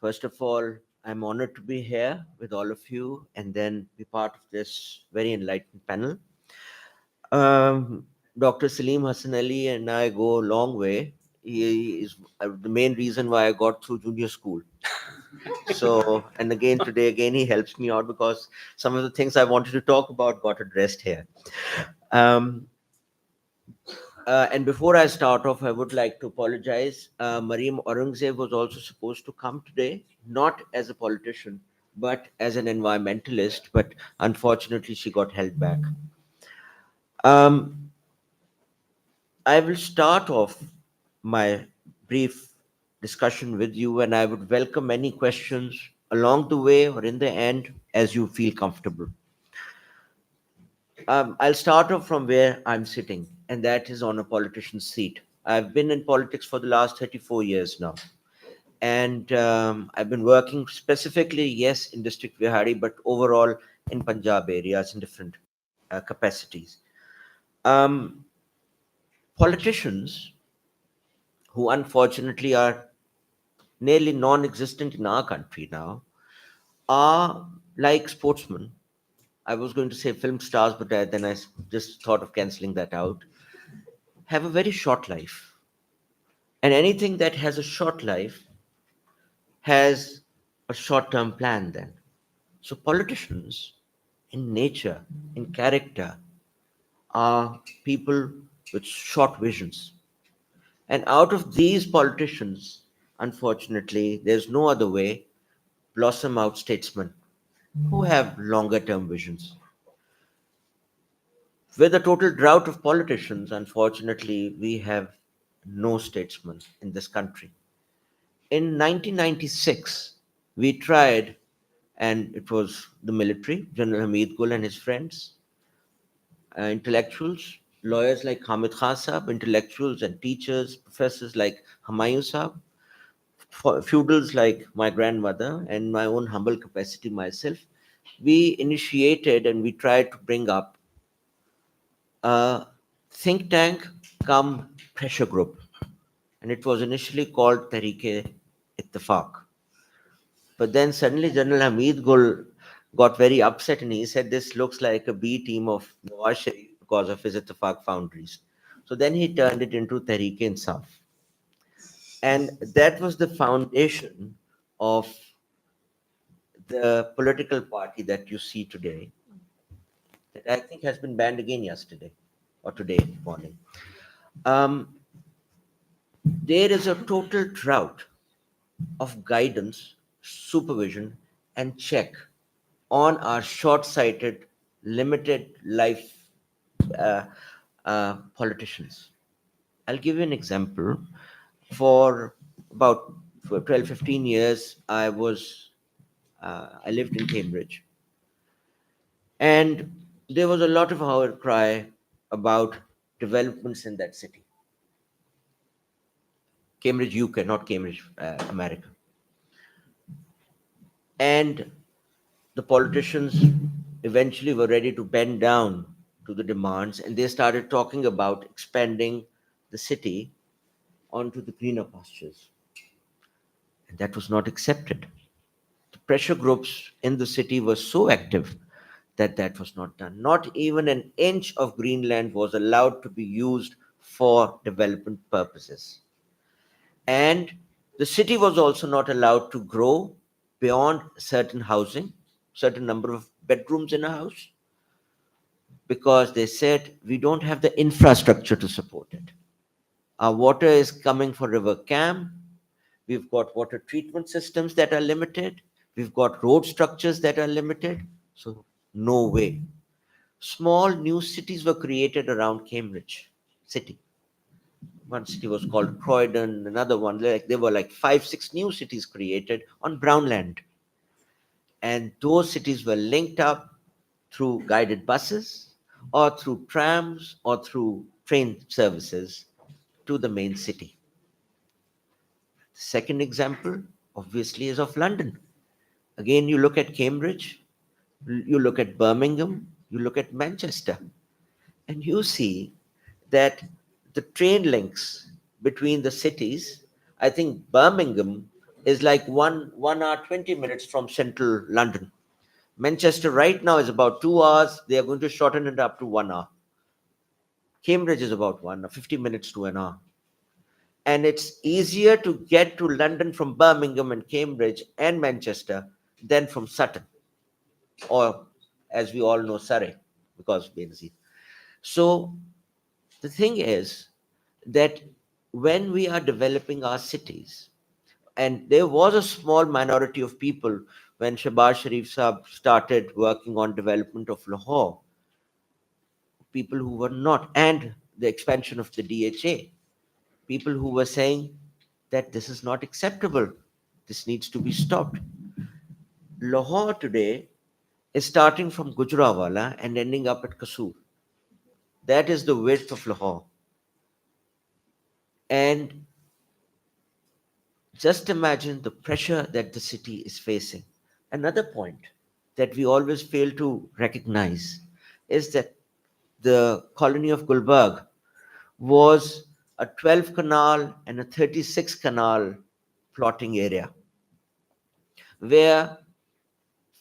First of all, I'm honored to be here with all of you and then be part of this very enlightened panel. Dr. Saleem Hassan Ali and I go a long way. He is the main reason why I got through junior school. So, and again, today, again, he helps me out because some of the things I wanted to talk about got addressed here. And before I start off, I would like to apologize. Mariam Aurangzeb was also supposed to come today, not as a politician, but as an environmentalist, but unfortunately, she got held back. I will start off my brief discussion with you, and I would welcome any questions along the way or in the end as you feel comfortable. I'll start off from where I'm sitting, and that is on a politician's seat. I've been in politics for the last 34 years now. And I've been working specifically, yes, in District Vihari, but overall in Punjab areas in different capacities. Politicians who unfortunately are nearly non-existent in our country now are like sportsmen. I was going to say film stars, but then I just thought of cancelling that out. Have a very short life. And anything that has a short life has a short-term plan then. So politicians in nature, in character, are people with short visions. And out of these politicians, unfortunately, there's no other way, blossom out statesmen who have longer term visions. With a total drought of politicians, unfortunately, we have no statesmen in this country. In 1996, we tried, and it was the military, General Hamid Gul and his friends, intellectuals, lawyers like Hamid Khan Sahab, intellectuals and teachers, professors like Humayun Sahab, feudals like my grandmother, and my own humble capacity myself. We initiated and we tried to bring up a think tank come pressure group. And it was initially called Tehreek-e-Ittifaq. But then suddenly General Hamid Gul got very upset and he said this looks like a B team of Nawaz Sharif because of his Ittifaq foundries. So then he turned it into Tehreek-e-Insaf. And that was the foundation of the political party that you see today, that I think has been banned again yesterday or today morning. There is a total drought of guidance, supervision, and check on our short-sighted, limited life politicians. I'll give you an example. For about 12, 15 years, I lived in Cambridge. And there was a lot of outcry about developments in that city. Cambridge, UK, not Cambridge, America. And the politicians eventually were ready to bend down to the demands, and they started talking about expanding the city onto the greener pastures. And that was not accepted. The pressure groups in the city were so active that that was not done. Not even an inch of Greenland was allowed to be used for development purposes. And the city was also not allowed to grow beyond certain housing, certain number of bedrooms in a house, because they said we don't have the infrastructure to support it. Our water is coming for River Cam. We've got water treatment systems that are limited. We've got road structures that are limited. So, no way. Small new cities were created around Cambridge city. One city was called Croydon, another one, there were like 5, 6 new cities created on brown land. And those cities were linked up through guided buses or through trams or through train services to the main city. Second example, obviously, is of London. Again, you look at Cambridge, you look at Birmingham, you look at Manchester, and you see that the train links between the cities, I think Birmingham is like 1 hour 20 minutes from central London. Manchester right now is about 2 hours. They are going to shorten it up to 1 hour. Cambridge is about 1 hour, 50 minutes to an hour. And it's easier to get to London from Birmingham and Cambridge and Manchester than from Sutton, or as we all know, Surrey, because of Benzine. So the thing is that when we are developing our cities, and there was a small minority of people when Shahbaz Sharif Saab started working on development of Lahore, people who were not, and the expansion of the DHA, people who were saying that this is not acceptable, this needs to be stopped. Lahore today is starting from Gujranwala and ending up at Kasur. That is the width of Lahore. And just imagine the pressure that the city is facing. Another point that we always fail to recognize is that the colony of Gulbarg was a 12 canal and a 36 canal plotting area, where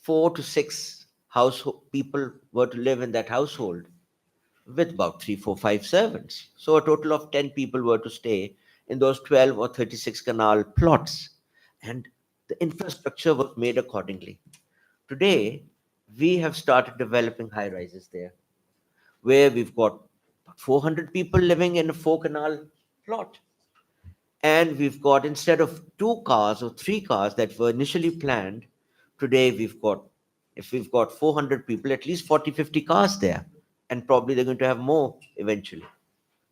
4 to 6 household people were to live in that household with about 3, 4, 5 servants. So a total of 10 people were to stay in those 12 or 36 canal plots, and the infrastructure was made accordingly. Today, we have started developing high rises there, where we've got 400 people living in a 4 canal plot. And we've got, instead of 2 cars or 3 cars that were initially planned, today if we've got 400 people, at least 40, 50 cars there. And probably they're going to have more eventually.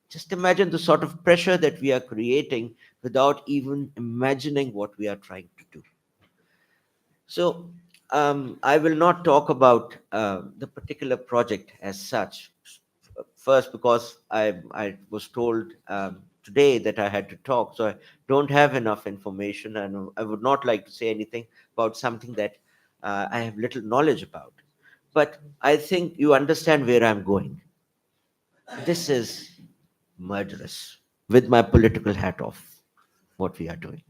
Just imagine the sort of pressure that we are creating without even imagining what we are trying to do. So I will not talk about the particular project as such. First, because I was told today that I had to talk, so I don't have enough information, and I would not like to say anything about something that I have little knowledge about. But I think you understand where I'm going. This is murderous, with my political hat off, what we are doing.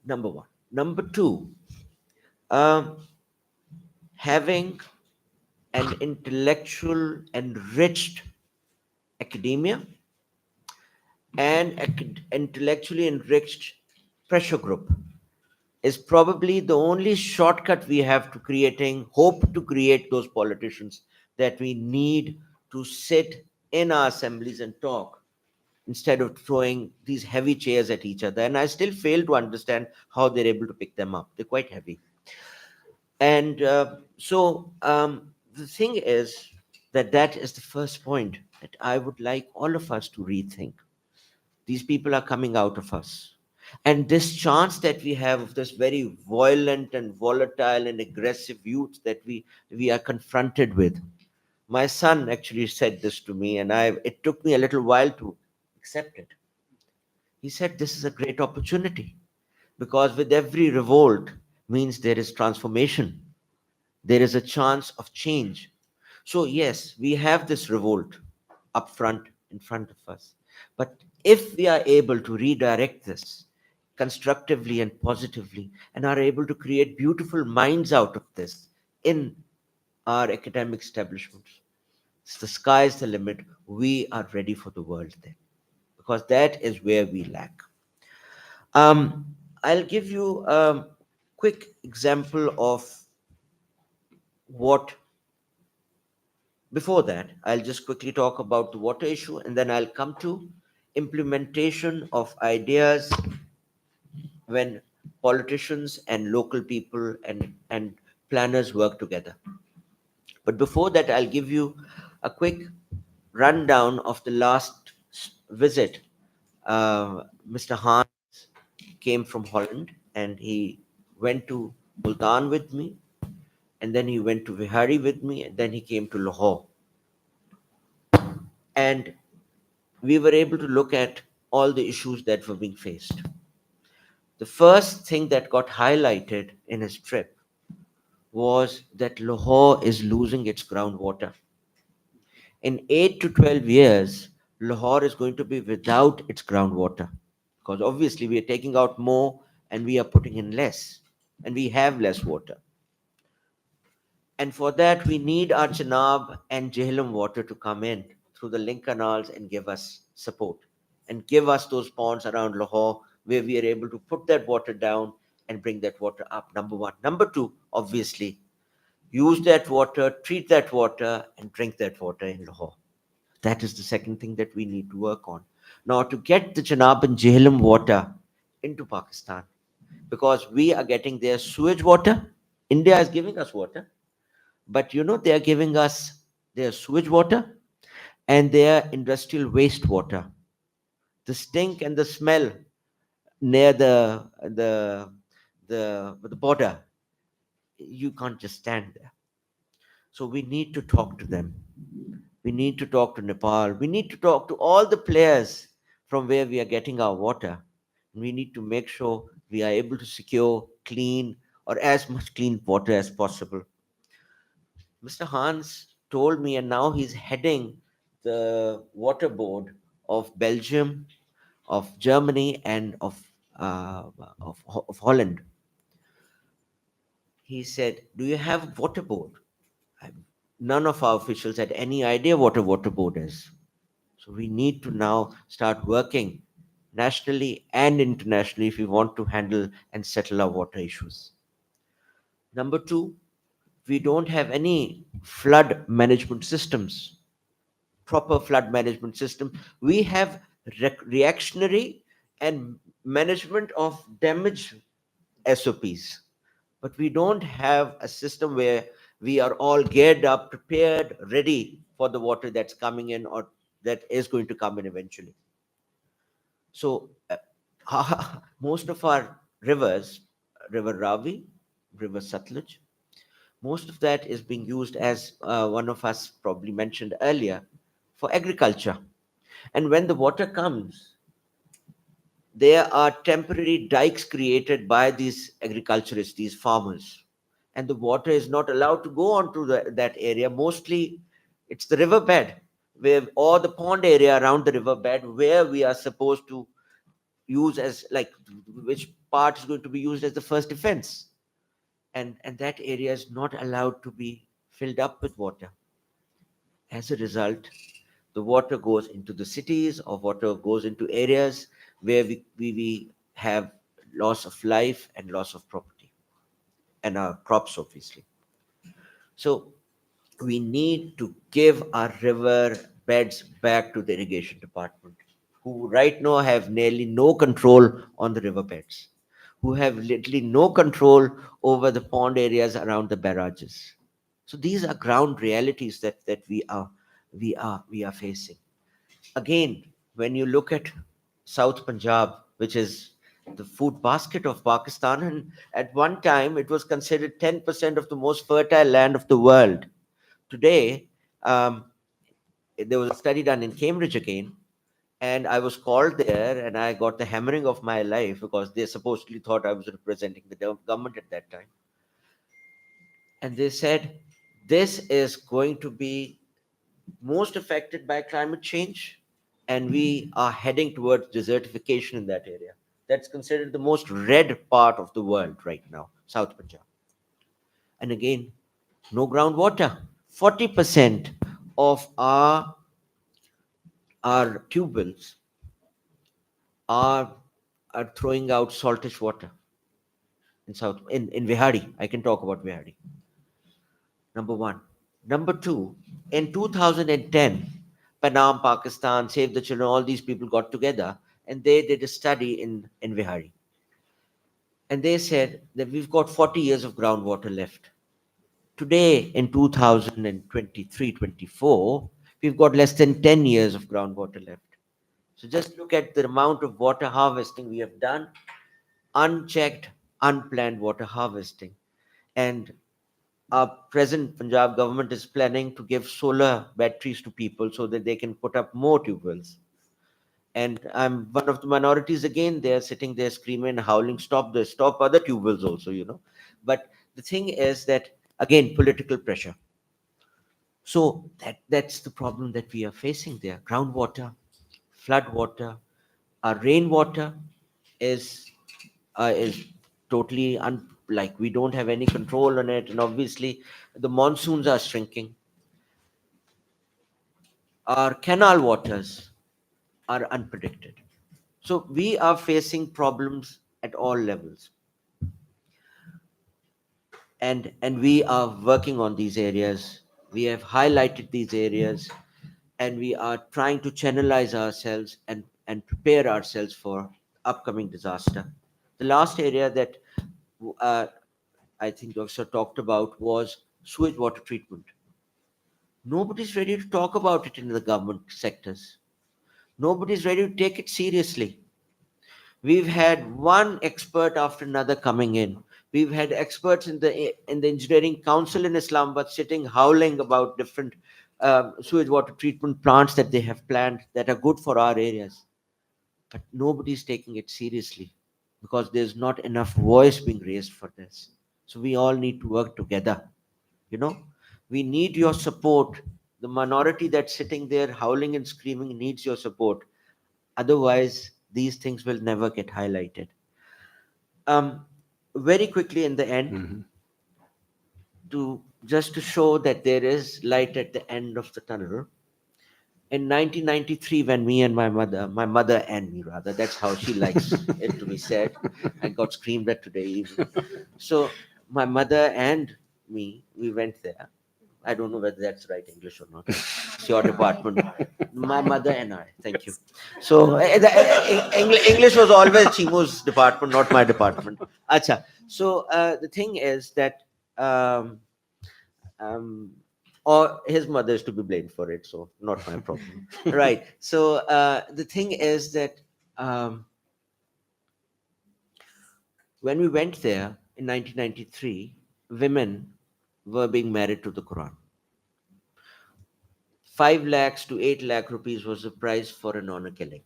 Number one. Number two, having an intellectual enriched academia and intellectually enriched pressure group is probably the only shortcut we have to hope to create those politicians that we need to sit in our assemblies and talk, instead of throwing these heavy chairs at each other. And I still fail to understand how they're able to pick them up. They're quite heavy. And the thing is that is the first point that I would like all of us to rethink. These people are coming out of us. And this chance that we have of this very violent and volatile and aggressive youth that we are confronted with, My son actually said this to me, and it took me a little while to accept it. He said, this is a great opportunity because with every revolt means there is transformation. There is a chance of change. So yes, we have this revolt up front, in front of us. But if we are able to redirect this constructively and positively and are able to create beautiful minds out of this in our academic establishments, the sky is the limit. We are ready for the world then, because that is where we lack. I'll give you a quick example of what. Before that, I'll just quickly talk about the water issue, and then I'll come to implementation of ideas when politicians and local people and planners work together. But before that, I'll give you a quick rundown of the last visit. Mr. Hahn came from Holland and he went to Multan with me, and then he went to Vihari with me, and then he came to Lahore. And we were able to look at all the issues that were being faced. The first thing that got highlighted in his trip was that Lahore is losing its groundwater. In 8 to 12 years, Lahore is going to be without its groundwater because obviously we are taking out more and we are putting in less, and we have less water. And for that, we need our Chenab and Jhelum water to come in through the link canals and give us support and give us those ponds around Lahore where we are able to put that water down and bring that water up. Number one. Number two, obviously, use that water, treat that water, and drink that water in Lahore. That is the second thing that we need to work on. Now, to get the Chenab and Jhelum water into Pakistan, because we are getting their sewage water, India is giving us water, but they are giving us their sewage water and their industrial wastewater. The stink and the smell near the border, you can't just stand there. So we need to talk to them. We need to talk to Nepal. We need to talk to all the players from where we are getting our water. We need to make sure we are able to secure clean or as much clean water as possible. Mr. Hans told me, and now he's heading the water board of Belgium, of Germany, and of Holland. He said, "Do you have a water board?" None of our officials had any idea what a water board is. So we need to now start working nationally and internationally if we want to handle and settle our water issues. Number two, we don't have any flood management systems, proper flood management system. We have reactionary and management of damage SOPs, but we don't have a system where we are all geared up, prepared, ready for the water that's coming in or that is going to come in eventually. So most of our rivers, River Ravi, River Satluj, most of that is being used, as one of us probably mentioned earlier, for agriculture. And when the water comes, there are temporary dikes created by these agriculturists, these farmers, and the water is not allowed to go onto that area. Mostly it's the riverbed, where or the pond area around the riverbed, where we are supposed to use as like which part is going to be used as the first defense, and that area is not allowed to be filled up with water. As a result, the water goes into the cities or water goes into areas where we have loss of life and loss of property and our crops, obviously. So we need to give our river beds back to the irrigation department, who right now have nearly no control on the river beds, who have literally no control over the pond areas around the barrages. So these are ground realities that we are facing. Again, when you look at South Punjab, which is the food basket of Pakistan, and at one time it was considered 10% of the most fertile land of the world. Today, Um, there was a study done in Cambridge again, and I was called there, and I got the hammering of my life because they supposedly thought I was representing the government at that time. And they said, this is going to be most affected by climate change, and we are heading towards desertification in that area. That's considered the most red part of the world right now, South Punjab. And again, no groundwater. 40% of our tube wells are are throwing out saltish water in Vihari. I can talk about Vihari. Number one. Number two, in 2010, Panam, Pakistan, Save the Children, all these people got together and they did a study in Vihari. And they said that we've got 40 years of groundwater left. Today, in 2023-24, we've got less than 10 years of groundwater left. So just look at the amount of water harvesting we have done, unchecked, unplanned water harvesting. And our present Punjab government is planning to give solar batteries to people so that they can put up more tube wells. And I'm one of the minorities again. They're sitting there screaming and howling, stop this, stop other tube wells also, you know. But the thing is that, again, political pressure. So that's the problem that we are facing there. Groundwater, flood water, our rainwater is totally like we don't have any control on it, and obviously the monsoons are shrinking. Our canal waters are unpredicted, so we are facing problems at all levels, and we are working on these areas. We have highlighted these areas, and we are trying to channelize ourselves and prepare ourselves for upcoming disaster. The last area that uh, I think you also talked about was sewage water treatment. Nobody's ready to talk about it in the government sectors. Nobody's ready to take it seriously. We've had one expert after another coming in. We've had experts in the engineering council in Islamabad sitting howling about different sewage water treatment plants that they have planned that are good for our areas. But nobody's taking it seriously because there's not enough voice being raised for this. So we all need to work together. You know, we need your support. The minority that's sitting there howling and screaming needs your support. Otherwise, these things will never get highlighted. Um, Very quickly in the end, to just to show that there is light at the end of the tunnel. In 1993, when me and my mother and me rather, that's how she likes it to be said. I got screamed at today even. So my mother and me, we went there. I don't know whether that's right English or not. It's your department. My mother and I. Thank you. So English was always Chimu's department, not my department. Acha. So the thing is that, um, um, or his mother is to be blamed for it, so not my problem. Right. So the thing is that when we went there in 1993, women were being married to the Quran. 5 lakhs to 8 lakh rupees was the price for an honor killing.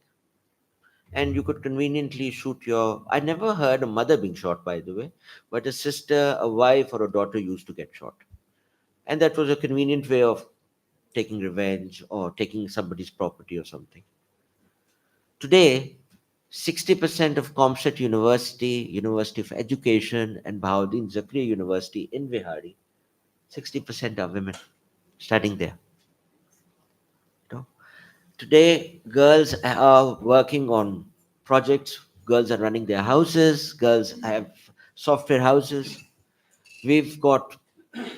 And you could conveniently shoot your. I never heard a mother being shot, by the way, but a sister, a wife, or a daughter used to get shot. And that was a convenient way of taking revenge or taking somebody's property or something. Today, 60% of Comsat University, University of Education, and Bahauddin Zakriya University in Vihari, 60% are women studying there. Today, girls are working on projects. Girls are running their houses. Girls have software houses. We've got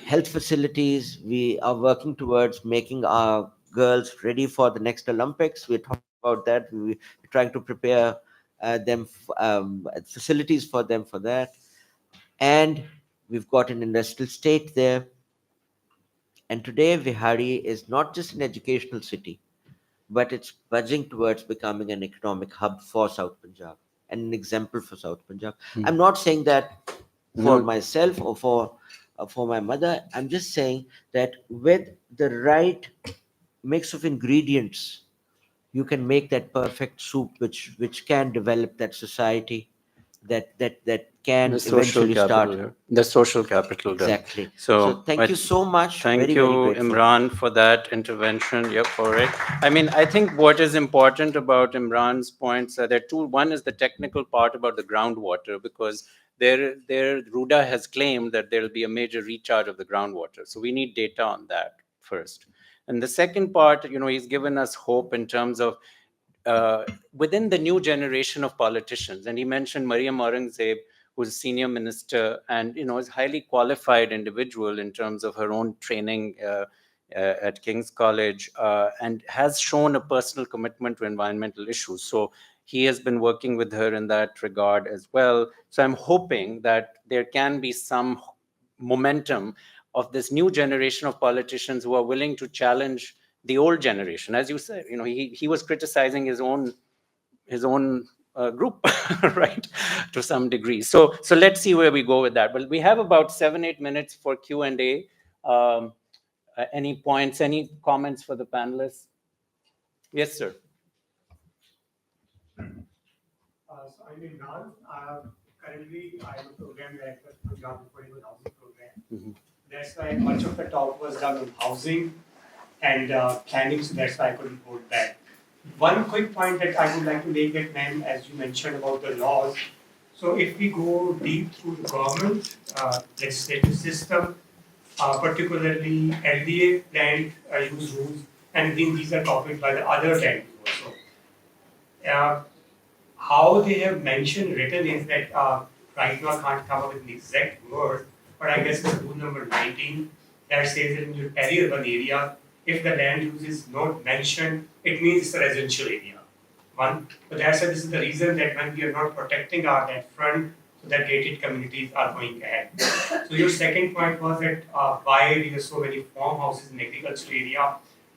health facilities. We are working towards making our girls ready for the next Olympics. We're talking about that. We're trying to prepare facilities for them for that. And we've got an industrial state there. And today, Vihari is not just an educational city, but it's budging towards becoming an economic hub for South Punjab and an example for South Punjab. I'm not saying that for myself or for for my mother. I'm just saying that with the right mix of ingredients, you can make that perfect soup, which can develop that society, that can The social eventually capital start. here. The social capital then. Exactly. So Thank you it's- so much. Thank Very, you, very grateful. Imran, for that intervention. Yep, all right. I mean, I think what is important about Imran's points are there are two. One is the technical part about the groundwater, because there RUDA has claimed that there will be a major recharge of the groundwater. So we need data on that first. And the second part, he's given us hope in terms of within the new generation of politicians. And he mentioned Mariam Aurangzeb, who's a senior minister and is a highly qualified individual in terms of her own training at King's College, and has shown a personal commitment to environmental issues. So he has been working with her in that regard as well. So I'm hoping that there can be some momentum of this new generation of politicians who are willing to challenge the old generation. As you said, he was criticizing his own group, right, to some degree. So let's see where we go with that. But we have about 7-8 minutes for Q&A. Any points, any comments for the panelists? Yes, sir. So I'm Imran. Currently, I'm a program director for Punjab Affordable Housing Program. That's why much of the talk was done on housing and planning, so that's why I couldn't hold back. One quick point that I would like to make that, ma'am, as you mentioned about the laws. So if we go deep through the government legislative system, particularly LDA land use rules, and then these are copied by the other land use also. How they have mentioned written is that right now I can't come up with an exact word, but I guess it's rule number 19 that says that in your peri-urban area, if the land use is not mentioned, it means it's a residential area. One, but that's why this is the reason that when we are not protecting our that front, so that gated communities are going ahead. So your second point was that why we have so many farmhouses in agricultural area.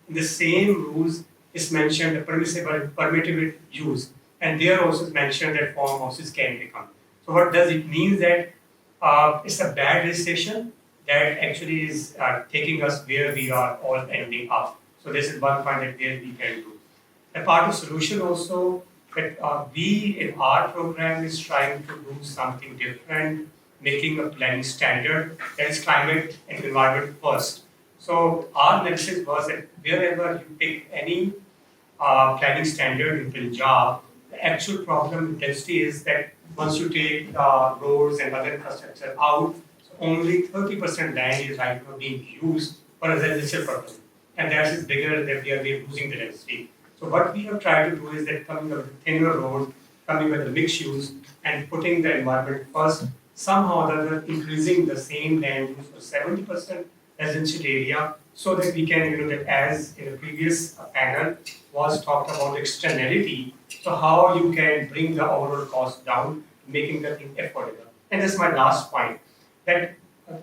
In the same rules, is mentioned the permitted use, and there also is mentioned that farmhouses can become. So what does it mean that it's a bad legislation that actually is taking us where we are all ending up. So this is one point that there we can do. A part of solution also that we in our program is trying to do something different, making a planning standard that is climate and environment first. So our analysis was that wherever you pick any planning standard in Punjab, the actual problem with density is that once you take roads and other infrastructure out, so only 30% land is right now being used for a residential purpose. And that is bigger that we are losing the density. So what we have tried to do is that coming up with thinner road, coming with the mixed use, and putting the environment first, somehow or other increasing the same land use for 70% residential area, so that we can, that as in the previous panel was talked about externality, so how you can bring the overall cost down, making the thing affordable. And this is my last point, that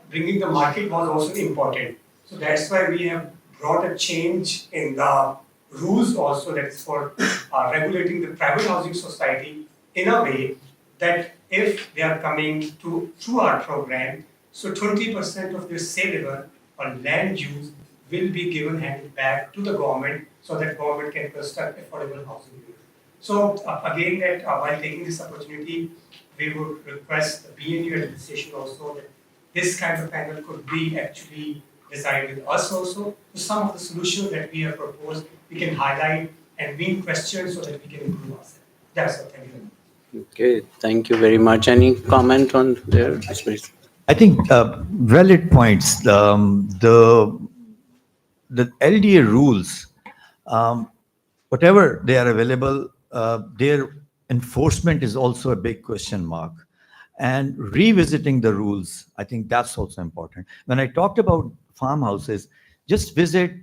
bringing the market was also important. So that's why we have brought a change in the rules also, that is for regulating the private housing society in a way that if they are coming through our program, so 20% of their saleable or land use will be handed back to the government, so that government can construct affordable housing. So again, that while taking this opportunity, we would request the BNU administration also that this kind of panel could be actually designed with us also. So some of the solutions that we have proposed, we can highlight and bring questions so that we can improve ourselves. That's all. Thank you. Okay, thank you very much. Any comment on there? I think valid points. The LDA rules, whatever they are available, their enforcement is also a big question mark. And revisiting the rules, I think that's also important. When I talked about farmhouses, just visit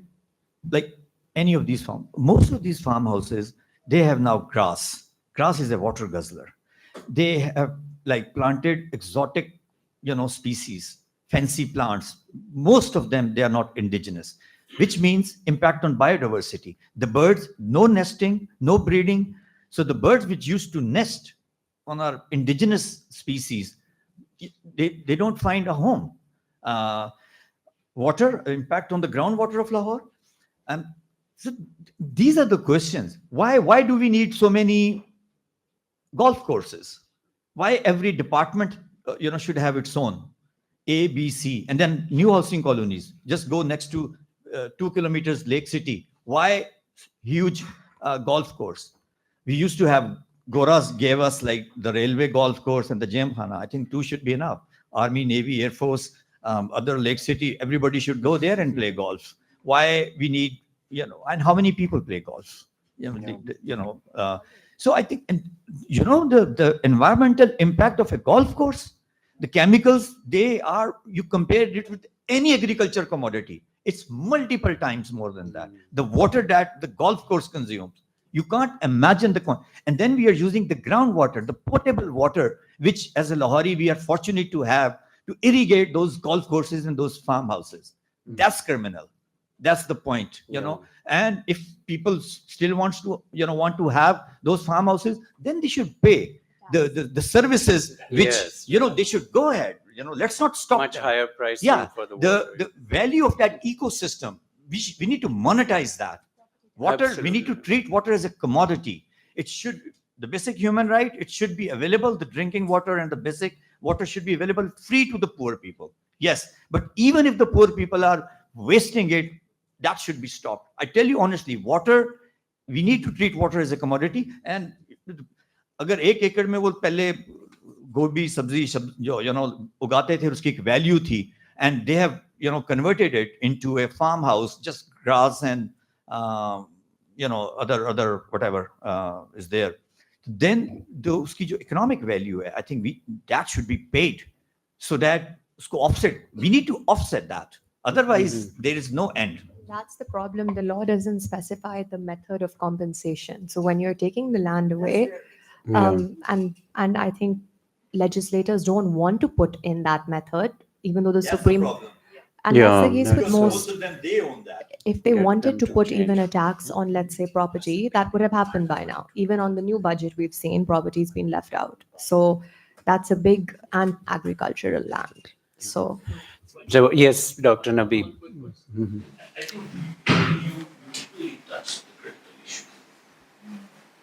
like any of these most of these farmhouses, they have now grass. Grass is a water guzzler. They have like planted exotic, species, fancy plants. Most of them, they are not indigenous, which means impact on biodiversity. The birds, no nesting, no breeding. So the birds which used to nest on our indigenous species, they don't find a home. Water, impact on the groundwater of Lahore. And so these are the questions. Why do we need so many golf courses? Why every department, should have its own A, B, C, and then new housing colonies. Just go next to 2 kilometers Lake City. Why huge golf course? We used to have, Goras gave us like the railway golf course and the Gymkhana. I think 2 should be enough. Army, Navy, Air Force, other Lake City, everybody should go there and play golf. Why we need, and how many people play golf? So I think, and the environmental impact of a golf course, the chemicals, you compare it with any agriculture commodity, it's multiple times more than that. The water that the golf course consumes, you can't imagine and then we are using the groundwater, the potable water, which as a Lahori, we are fortunate to have to irrigate those golf courses and those farmhouses. That's criminal. That's the point, and if people still want to have those farmhouses, then they should pay the services, which, they should go ahead. Let's not stop Much them. higher price for the water. The value of that ecosystem, we need to monetize that. Water, Absolutely. we need to treat water as a commodity. It should, the basic human right, it should be available. The drinking water and the basic water should be available free to the poor people. Yes, but even if the poor people are wasting it, that should be stopped. I tell you honestly, water, we need to treat water as a commodity. And अगर 1 एकड़ में वो पहले गोभी सब्जी जो उगाते थे, उसकी एक वैल्यू थी, and they have converted it into a farmhouse, just grass and other whatever is there, then uski jo economic value hai, I think that should be paid, so that usko offset, we need to offset that, otherwise there is no end. That's the problem. The law doesn't specify the method of compensation. So when you're taking the land away, and I think legislators don't want to put in that method, even though the Supreme, and that's the case with most of them, they own that. If they Get wanted them to to put change. even a tax on, let's say, property, that would have happened by now. Even on the new budget, we've seen property's been left out. So that's a big and agricultural land. So Yes, Dr. Nabi. I think you really touched the critical issue.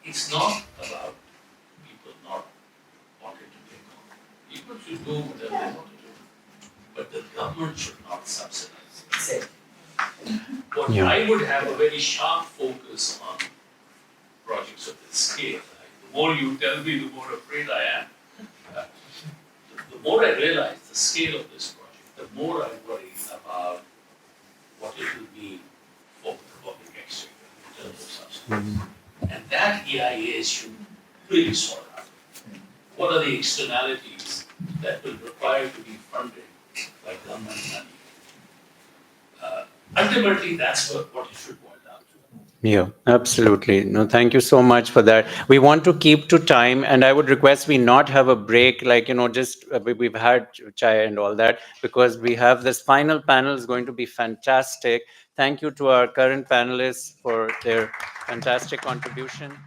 It's not about people not wanting to play golf. People should do whatever they want to do, but the government should not subsidize it. What I would have a very sharp focus on projects of this scale. The more you tell me, the more afraid I am. The more I realize the scale of this project, the more I worry about what it will mean for the public exchequer in terms of subsidies. And that EIA should really sort out. What are the externalities that will require to be funded by government money? Ultimately, that's what it should boil down to. Yeah, absolutely. No, thank you so much for that. We want to keep to time, and I would request we not have a break, just we've had chai and all that, because we have this final panel is going to be fantastic. Thank you to our current panelists for their fantastic contribution.